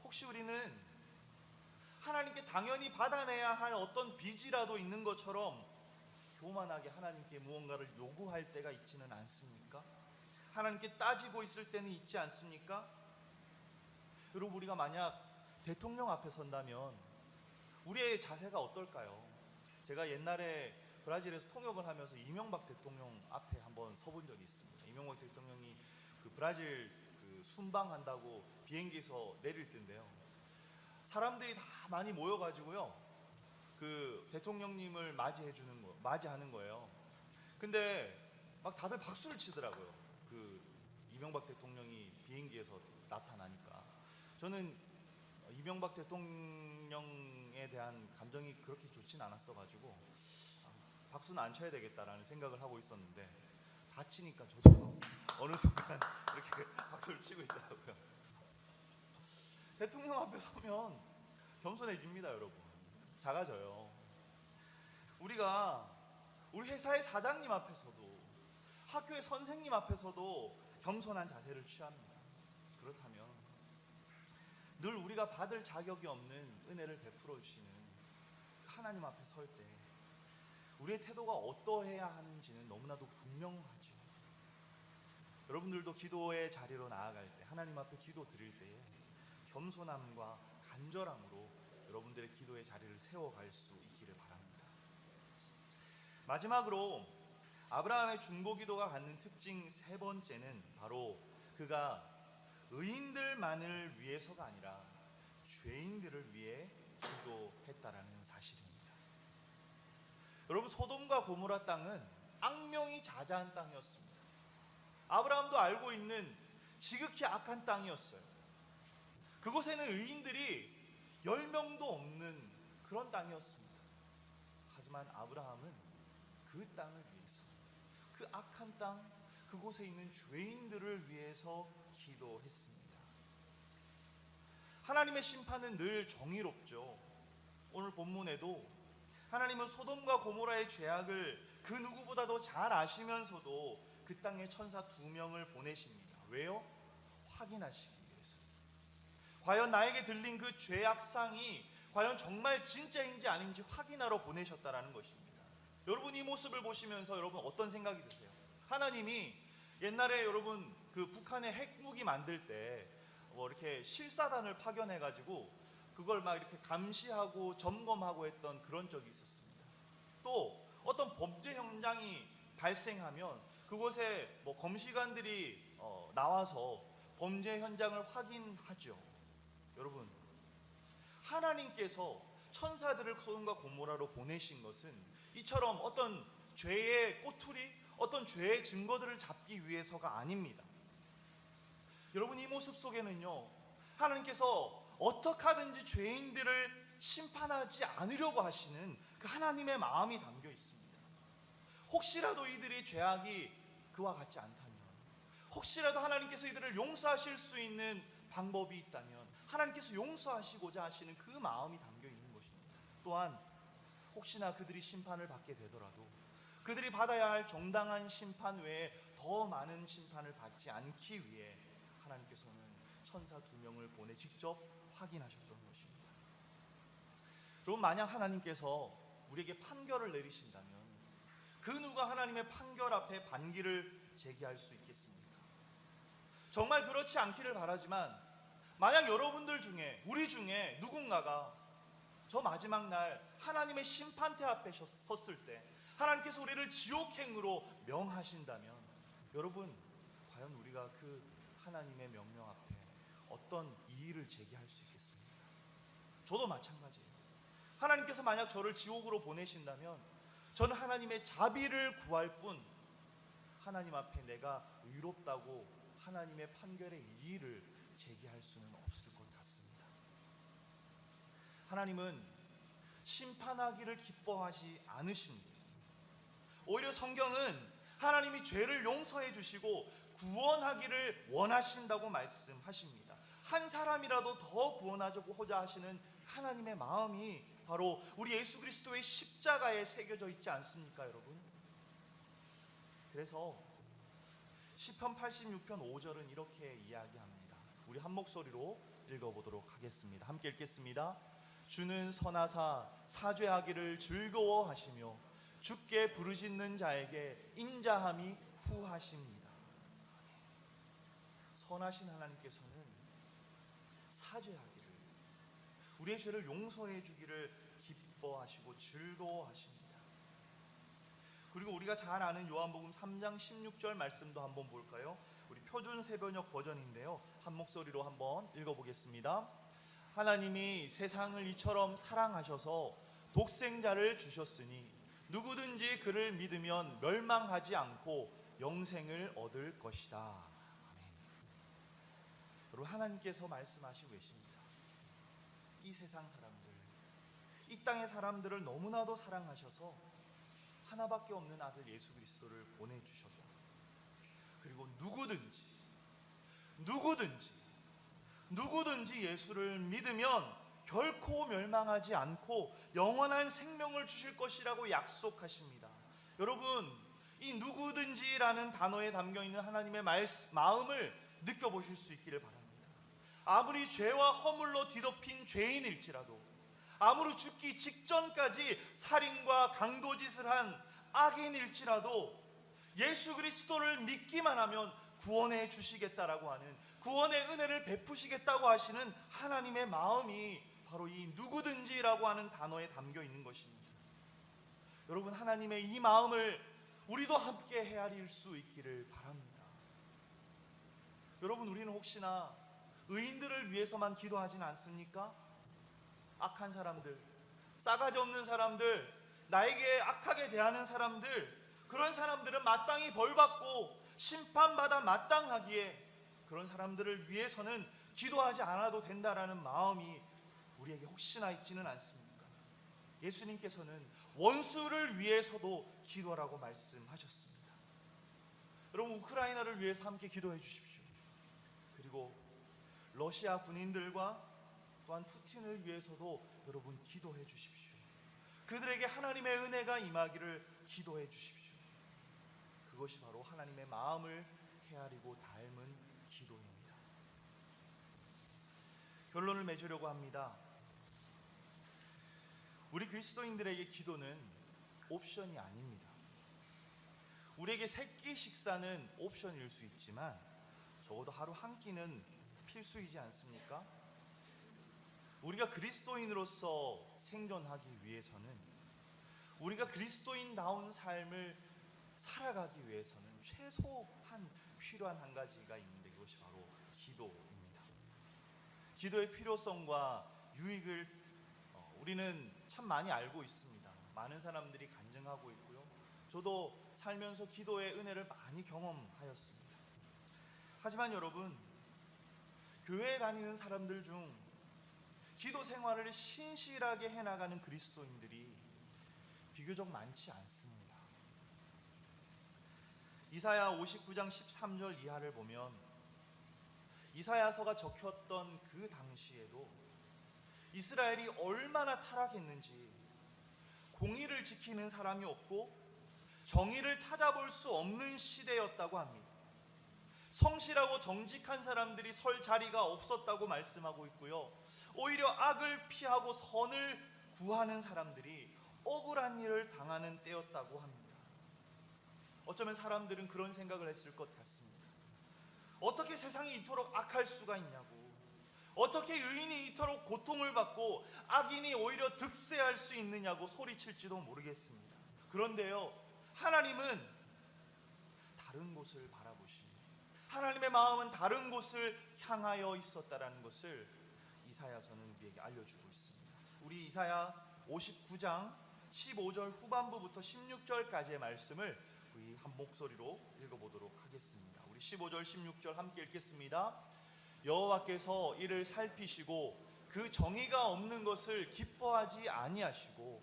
혹시 우리는 하나님께 당연히 받아내야 할 어떤 빚이라도 있는 것처럼 교만하게 하나님께 무언가를 요구할 때가 있지는 않습니까? 하나님께 따지고 있을 때는 있지 않습니까? 여러분, 우리가 만약 대통령 앞에 선다면 우리의 자세가 어떨까요? 제가 옛날에 브라질에서 통역을 하면서 이명박 대통령 앞에 한번 서본 적이 있습니다. 이명박 대통령이 그 브라질 순방한다고 비행기에서 내릴 때인데요, 사람들이 다 많이 모여가지고요, 그 대통령님을 맞이하는 거예요. 근데 막 다들 박수를 치더라고요. 그 이명박 대통령이 비행기에서 나타나니까. 저는 이명박 대통령에 대한 감정이 그렇게 좋진 않았어가지고 박수는 안 쳐야 되겠다라는 생각을 하고 있었는데 다치니까 저도 어느 순간 이렇게 박수를 치고 있더라고요. 대통령 앞에 서면 겸손해집니다, 여러분. 작아져요. 우리가 우리 회사의 사장님 앞에서도 학교의 선생님 앞에서도 겸손한 자세를 취합니다. 그렇다면 늘 우리가 받을 자격이 없는 은혜를 베풀어 주시는 하나님 앞에 설 때 우리의 태도가 어떠해야 하는지는 너무나도 분명하죠. 여러분들도 기도의 자리로 나아갈 때, 하나님 앞에 기도 드릴 때에 겸손함과 간절함으로 여러분들의 기도의 자리를 세워갈 수 있기를 바랍니다. 마지막으로 아브라함의 중보기도가 갖는 특징 세 번째는 바로 그가 의인들만을 위해서가 아니라 죄인들을 위해 기도했다라는 사실입니다. 여러분, 소돔과 고모라 땅은 악명이 자자한 땅이었습니다. 아브라함도 알고 있는 지극히 악한 땅이었어요. 그곳에는 의인들이 10명도 없는 그런 땅이었습니다. 하지만 아브라함은 그 땅을 위해서, 그 악한 땅, 그곳에 있는 죄인들을 위해서 기도했습니다. 하나님의 심판은 늘 정의롭죠. 오늘 본문에도 하나님은 소돔과 고모라의 죄악을 그 누구보다도 잘 아시면서도 그 땅에 천사 2명을 보내십니다. 왜요? 확인하시기 위해서. 과연 나에게 들린 그 죄악상이 과연 정말 진짜인지 아닌지 확인하러 보내셨다라는 것입니다. 여러분, 이 모습을 보시면서 여러분 어떤 생각이 드세요? 하나님이 옛날에 여러분 그 북한의 핵무기 만들 때 이렇게 실사단을 파견해가지고 그걸 막 이렇게 감시하고 점검하고 했던 그런 적이 있었습니다. 또 어떤 범죄 현장이 발생하면 그곳에 검시관들이 나와서 범죄 현장을 확인하죠. 여러분, 하나님께서 천사들을 소돔과 고모라로 보내신 것은 이처럼 어떤 죄의 꼬투리, 어떤 죄의 증거들을 잡기 위해서가 아닙니다. 여러분, 이 모습 속에는요, 하나님께서 어떻게 하든지 죄인들을 심판하지 않으려고 하시는 그 하나님의 마음이 담겨 있습니다. 혹시라도 이들이 죄악이 그와 같지 않다면, 혹시라도 하나님께서 이들을 용서하실 수 있는 방법이 있다면 하나님께서 용서하시고자 하시는 그 마음이 담겨 있는 것입니다. 또한 혹시나 그들이 심판을 받게 되더라도 그들이 받아야 할 정당한 심판 외에 더 많은 심판을 받지 않기 위해 하나님께서는 천사 2명을 보내 직접 확인하셨던 것입니다. 여러분, 만약 하나님께서 우리에게 판결을 내리신다면 그 누가 하나님의 판결 앞에 반기를 제기할 수 있겠습니까? 정말 그렇지 않기를 바라지만 만약 여러분들 중에, 우리 중에 누군가가 저 마지막 날 하나님의 심판대 앞에 섰을 때 하나님께서 우리를 지옥행으로 명하신다면 여러분, 과연 우리가 그 하나님의 명령 앞에 어떤 이의를 제기할 수 있겠습니까? 저도 마찬가지예요. 하나님께서 만약 저를 지옥으로 보내신다면 저는 하나님의 자비를 구할 뿐 하나님 앞에 내가 의롭다고 하나님의 판결의 이의를 제기할 수는 없을 것 같습니다. 하나님은 심판하기를 기뻐하지 않으십니다. 오히려 성경은 하나님이 죄를 용서해 주시고 구원하기를 원하신다고 말씀하십니다. 한 사람이라도 더 구원하고자 하시는 하나님의 마음이 바로 우리 예수 그리스도의 십자가에 새겨져 있지 않습니까, 여러분? 그래서 시편 86편 5절은 이렇게 이야기합니다. 우리 한 목소리로 읽어보도록 하겠습니다. 함께 읽겠습니다. 주는 선하사 사죄하기를 즐거워하시며 주께 부르짖는 자에게 인자함이 후하십니다. 선하신 하나님께서는 사죄하기를, 우리의 죄를 용서해 주기를 기뻐하시고 즐거워하십니다. 그리고 우리가 잘 아는 요한복음 3장 16절 말씀도 한번 볼까요? 우리 표준 새번역 버전인데요, 한 목소리로 한번 읽어보겠습니다. 하나님이 세상을 이처럼 사랑하셔서 독생자를 주셨으니 누구든지 그를 믿으면 멸망하지 않고 영생을 얻을 것이다. 아멘. 여러분, 하나님께서 말씀하시고 계십니다. 이 세상 사람들, 이 땅의 사람들을 너무나도 사랑하셔서 하나밖에 없는 아들 예수 그리스도를 보내주셔서, 그리고 누구든지 예수를 믿으면 결코 멸망하지 않고 영원한 생명을 주실 것이라고 약속하십니다. 여러분, 이 누구든지라는 단어에 담겨있는 하나님의 마음을 느껴보실 수 있기를 바랍니다. 아무리 죄와 허물로 뒤덮인 죄인일지라도, 아무리 죽기 직전까지 살인과 강도짓을 한 악인일지라도 예수 그리스도를 믿기만 하면 구원해 주시겠다라고 하는, 구원의 은혜를 베푸시겠다고 하시는 하나님의 마음이 바로 이 누구든지라고 하는 단어에 담겨 있는 것입니다. 여러분, 하나님의 이 마음을 우리도 함께 헤아릴 수 있기를 바랍니다. 여러분, 우리는 혹시나 의인들을 위해서만 기도하진 않습니까? 악한 사람들, 싸가지 없는 사람들, 나에게 악하게 대하는 사람들, 그런 사람들은 마땅히 벌받고 심판받아 마땅하기에 그런 사람들을 위해서는 기도하지 않아도 된다라는 마음이 우리에게 혹시나 있지는 않습니까? 예수님께서는 원수를 위해서도 기도하라고 말씀하셨습니다. 여러분, 우크라이나를 위해서 함께 기도해 주십시오. 그리고 러시아 군인들과 또한 푸틴을 위해서도 여러분 기도해 주십시오. 그들에게 하나님의 은혜가 임하기를 기도해 주십시오. 그것이 바로 하나님의 마음을 헤아리고 닮은 기도입니다. 결론을 맺으려고 합니다. 우리 그리스도인들에게 기도는 옵션이 아닙니다. 우리에게 세 끼 식사는 옵션일 수 있지만 적어도 하루 한 끼는 필수이지 않습니까? 우리가 그리스도인으로서 생존하기 위해서는, 우리가 그리스도인다운 삶을 살아가기 위해서는 최소한 필요한 한 가지가 있는데, 그것이 바로 기도입니다. 기도의 필요성과 유익을 우리는 참 많이 알고 있습니다. 많은 사람들이 간증하고 있고요. 저도 살면서 기도의 은혜를 많이 경험하였습니다. 하지만 여러분, 교회에 다니는 사람들 중 기도 생활을 신실하게 해나가는 그리스도인들이 비교적 많지 않습니다. 이사야 59장 13절 이하를 보면 이사야서가 적혔던 그 당시에도 이스라엘이 얼마나 타락했는지, 공의를 지키는 사람이 없고 정의를 찾아볼 수 없는 시대였다고 합니다. 성실하고 정직한 사람들이 설 자리가 없었다고 말씀하고 있고요. 오히려 악을 피하고 선을 구하는 사람들이 억울한 일을 당하는 때였다고 합니다. 어쩌면 사람들은 그런 생각을 했을 것 같습니다. 어떻게 세상이 이토록 악할 수가 있냐고, 어떻게 의인이 이토록 고통을 받고 악인이 오히려 득세할 수 있느냐고 소리칠지도 모르겠습니다. 그런데요, 하나님은 다른 곳을 바라보시니, 하나님의 마음은 다른 곳을 향하여 있었다라는 것을 이사야서는 우리에게 알려주고 있습니다. 우리 이사야 59장 15절 후반부부터 16절까지의 말씀을 우리 한 목소리로 읽어보도록 하겠습니다. 우리 15절 16절 함께 읽겠습니다. 여호와께서 이를 살피시고 그 정의가 없는 것을 기뻐하지 아니하시고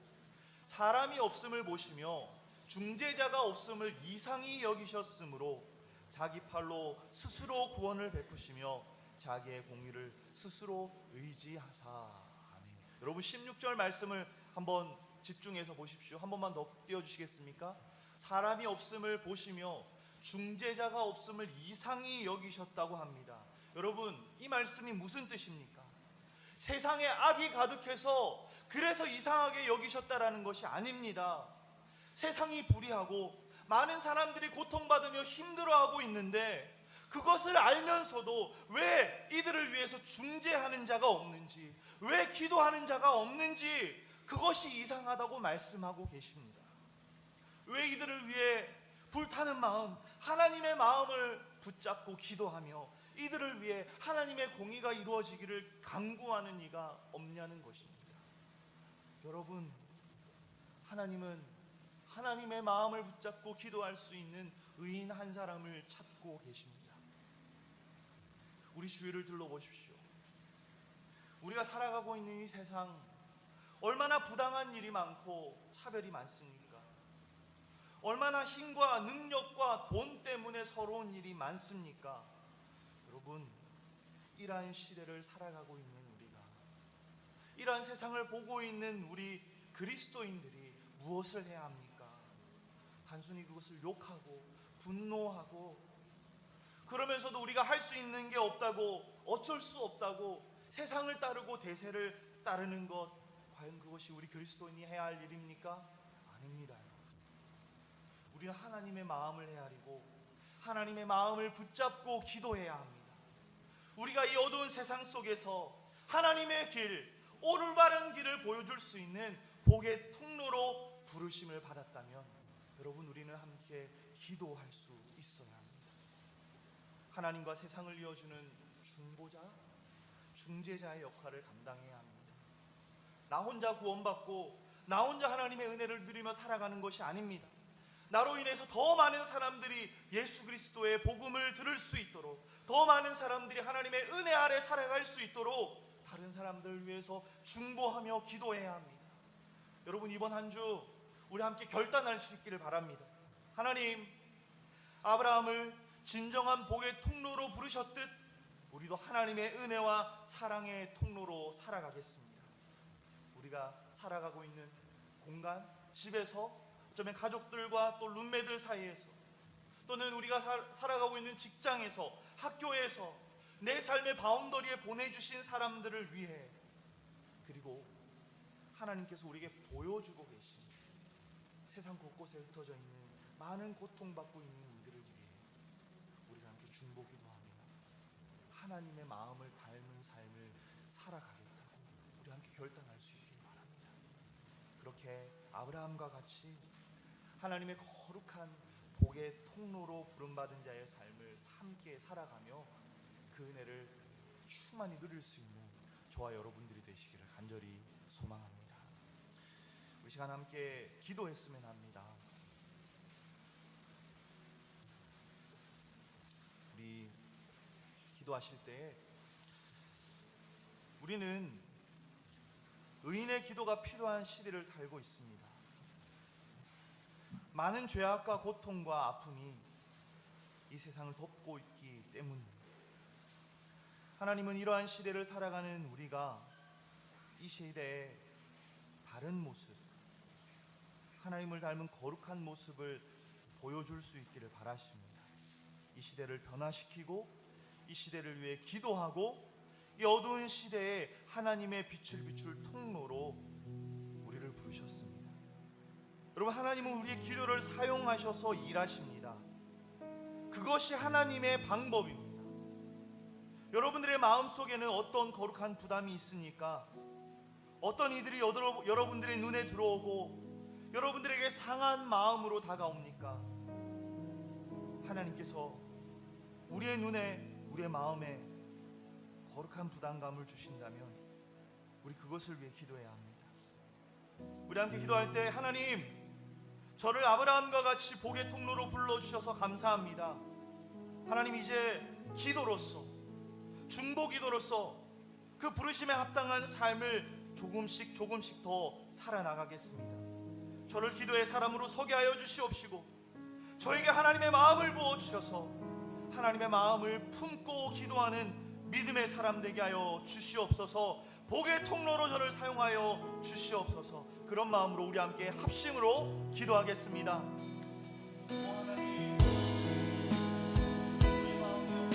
사람이 없음을 보시며 중재자가 없음을 이상히 여기셨으므로 자기 팔로 스스로 구원을 베푸시며 자기의 공의를 스스로 의지하사. 아멘. 여러분, 16절 말씀을 한번 집중해서 보십시오. 한 번만 더 띄워주시겠습니까? 사람이 없음을 보시며 중재자가 없음을 이상히 여기셨다고 합니다. 여러분, 이 말씀이 무슨 뜻입니까? 세상에 악이 가득해서 그래서 이상하게 여기셨다라는 것이 아닙니다. 세상이 불의하고 많은 사람들이 고통받으며 힘들어하고 있는데 그것을 알면서도 왜 이들을 위해서 중재하는 자가 없는지, 왜 기도하는 자가 없는지, 그것이 이상하다고 말씀하고 계십니다. 왜 이들을 위해 불타는 마음, 하나님의 마음을 붙잡고 기도하며 이들을 위해 하나님의 공의가 이루어지기를 간구하는 이가 없냐는 것입니다. 여러분, 하나님은 하나님의 마음을 붙잡고 기도할 수 있는 의인 한 사람을 찾고 계십니다. 우리 주위를 둘러보십시오. 우리가 살아가고 있는 이 세상 얼마나 부당한 일이 많고 차별이 많습니까? 얼마나 힘과 능력과 돈 때문에 서러운 일이 많습니까? 여러분, 이러한 시대를 살아가고 있는 우리가, 이러한 세상을 보고 있는 우리 그리스도인들이 무엇을 해야 합니까? 단순히 그것을 욕하고 분노하고, 그러면서도 우리가 할 수 있는 게 없다고, 어쩔 수 없다고 세상을 따르고 대세를 따르는 것, 과연 그것이 우리 그리스도인이 해야 할 일입니까? 아닙니다. 우리는 하나님의 마음을 헤아리고 하나님의 마음을 붙잡고 기도해야 합니다. 우리가 이 어두운 세상 속에서 하나님의 길, 올바른 길을 보여줄 수 있는 복의 통로로 부르심을 받았다면, 여러분, 우리는 함께 기도할 수 있어야 합니다. 하나님과 세상을 이어주는 중보자, 중재자의 역할을 감당해야 합니다. 나 혼자 구원받고 나 혼자 하나님의 은혜를 누리며 살아가는 것이 아닙니다. 나로 인해서 더 많은 사람들이 예수 그리스도의 복음을 들을 수 있도록, 더 많은 사람들이 하나님의 은혜 아래 살아갈 수 있도록 다른 사람들을 위해서 중보하며 기도해야 합니다. 여러분, 이번 한 주 우리 함께 결단할 수 있기를 바랍니다. 하나님, 아브라함을 진정한 복의 통로로 부르셨듯 우리도 하나님의 은혜와 사랑의 통로로 살아가겠습니다. 우리가 살아가고 있는 공간, 집에서, 어쩌면 가족들과 또 룸메들 사이에서, 또는 우리가 살아가고 있는 직장에서, 학교에서, 내 삶의 바운더리에 보내주신 사람들을 위해, 그리고 하나님께서 우리에게 보여주고 계신 세상 곳곳에 흩어져 있는 많은 고통받고 있는 이들을 위해 우리가 함께 중보기도합니다. 하나님의 마음을 닮은 삶을 살아가겠다고 우리 함께 결단할 수 있기를 바랍니다. 그렇게 아브라함과 같이 하나님의 거룩한 복의 통로로 부름받은 자의 삶을 함께 살아가며 그 은혜를 충만히 누릴 수 있는 저와 여러분들이 되시기를 간절히 소망합니다. 우리 시간 함께 기도했으면 합니다. 우리 기도하실 때 우리는 의인의 기도가 필요한 시대를 살고 있습니다. 많은 죄악과 고통과 아픔이 이 세상을 덮고 있기 때문입니다. 하나님은 이러한 시대를 살아가는 우리가 이 시대의 다른 모습, 하나님을 닮은 거룩한 모습을 보여줄 수 있기를 바라십니다. 이 시대를 변화시키고 이 시대를 위해 기도하고 이 어두운 시대에 하나님의 빛을 비출 통로로 우리를 부르셨습니다. 여러분, 하나님은 우리의 기도를 사용하셔서 일하십니다. 그것이 하나님의 방법입니다. 여러분들의 마음속에는 어떤 거룩한 부담이 있습니까? 어떤 이들이 여러분들의 눈에 들어오고 여러분들에게 상한 마음으로 다가옵니까? 하나님께서 우리의 눈에, 우리의 마음에 거룩한 부담감을 주신다면 우리 그것을 위해 기도해야 합니다. 우리 함께 기도할 때, 하나님, 저를 아브라함과 같이 복의 통로로 불러주셔서 감사합니다. 하나님, 이제 기도로서, 중보 기도로서 그 부르심에 합당한 삶을 조금씩 더 살아나가겠습니다. 저를 기도의 사람으로 서게 하여 주시옵시고, 저에게 하나님의 마음을 부어주셔서 하나님의 마음을 품고 기도하는 믿음의 사람 되게 하여 주시옵소서. 복의 통로로 저를 사용하여 주시옵소서. 그런 마음으로 우리 함께 합심으로 기도하겠습니다. 하나님, 우리 마음을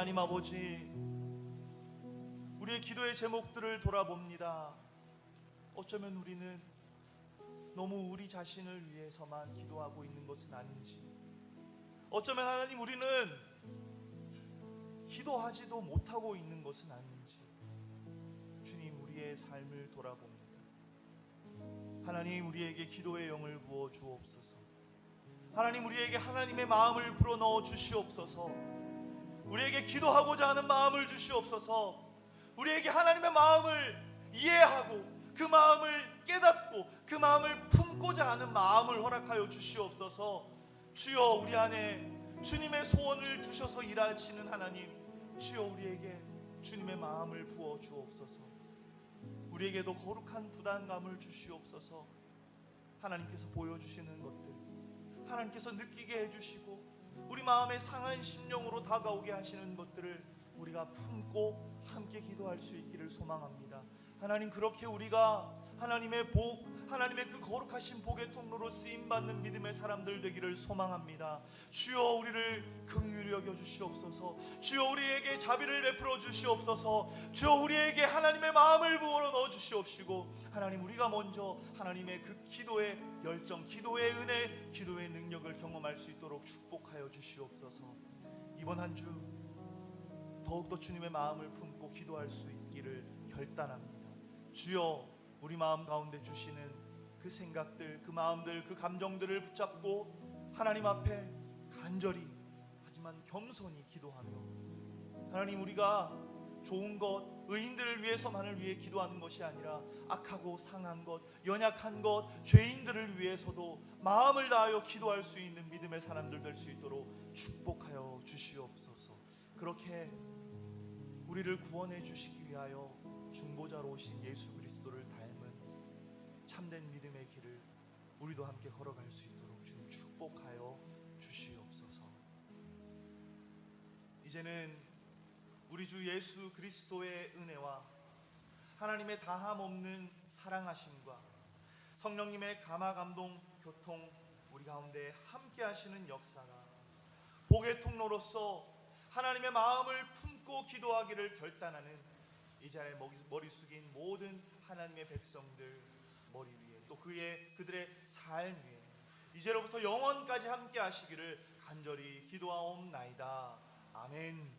하나님 아버지, 우리의 기도의 제목들을 돌아봅니다. 어쩌면 우리는 너무 우리 자신을 위해서만 기도하고 있는 것은 아닌지, 어쩌면 하나님 우리는 기도하지도 못하고 있는 것은 아닌지, 주님 우리의 삶을 돌아봅니다. 하나님 우리에게 기도의 영을 부어 주옵소서. 하나님 우리에게 하나님의 마음을 불어넣어 주시옵소서. 우리에게 기도하고자 하는 마음을 주시옵소서. 우리에게 하나님의 마음을 이해하고 그 마음을 깨닫고 그 마음을 품고자 하는 마음을 허락하여 주시옵소서. 주여, 우리 안에 주님의 소원을 두셔서 일하시는 하나님, 주여 우리에게 주님의 마음을 부어 주옵소서. 우리에게도 거룩한 부담감을 주시옵소서. 하나님께서 보여주시는 것들, 하나님께서 느끼게 해주시고 우리 마음에 상한 심령으로 다가오게 하시는 것들을 우리가 품고 함께 기도할 수 있기를 소망합니다. 하나님, 그렇게 우리가 하나님의 복, 하나님의 그 거룩하신 복의 통로로 쓰임받는 믿음의 사람들 되기를 소망합니다. 주여, 우리를 긍휼히 여겨 주시옵소서. 주여, 우리에게 자비를 베풀어 주시옵소서. 주여, 우리에게 하나님의 마음을 부어 넣어 주시옵시고, 하나님 우리가 먼저 하나님의 그 기도의 열정, 기도의 은혜, 기도의 능력을 경험할 수 있도록 축복하여 주시옵소서. 이번 한 주 더욱더 주님의 마음을 품고 기도할 수 있기를 결단합니다. 주여, 우리 마음 가운데 주시는 그 생각들, 그 마음들, 그 감정들을 붙잡고 하나님 앞에 간절히 하지만 겸손히 기도하며, 하나님 우리가 좋은 것, 의인들을 위해서만을 위해 기도하는 것이 아니라 악하고 상한 것, 연약한 것, 죄인들을 위해서도 마음을 다하여 기도할 수 있는 믿음의 사람들 될 수 있도록 축복하여 주시옵소서. 그렇게 우리를 구원해 주시기 위하여 중보자로 오신 예수 그리스도를 닮은 참된 믿음의 길을 우리도 함께 걸어갈 수 있도록 주님 축복하여 주시옵소서. 이제는 우리 주 예수 그리스도의 은혜와 하나님의 다함 없는 사랑하심과 성령님의 감화 감동 교통 우리 가운데 함께 하시는 역사가 복의 통로로서 하나님의 마음을 품고 기도하기를 결단하는 이 자리에 머리 숙인 모든 하나님의 백성들 머리 위에, 또 그들의 삶 위에 이제로부터 영원까지 함께 하시기를 간절히 기도하옵나이다. 아멘.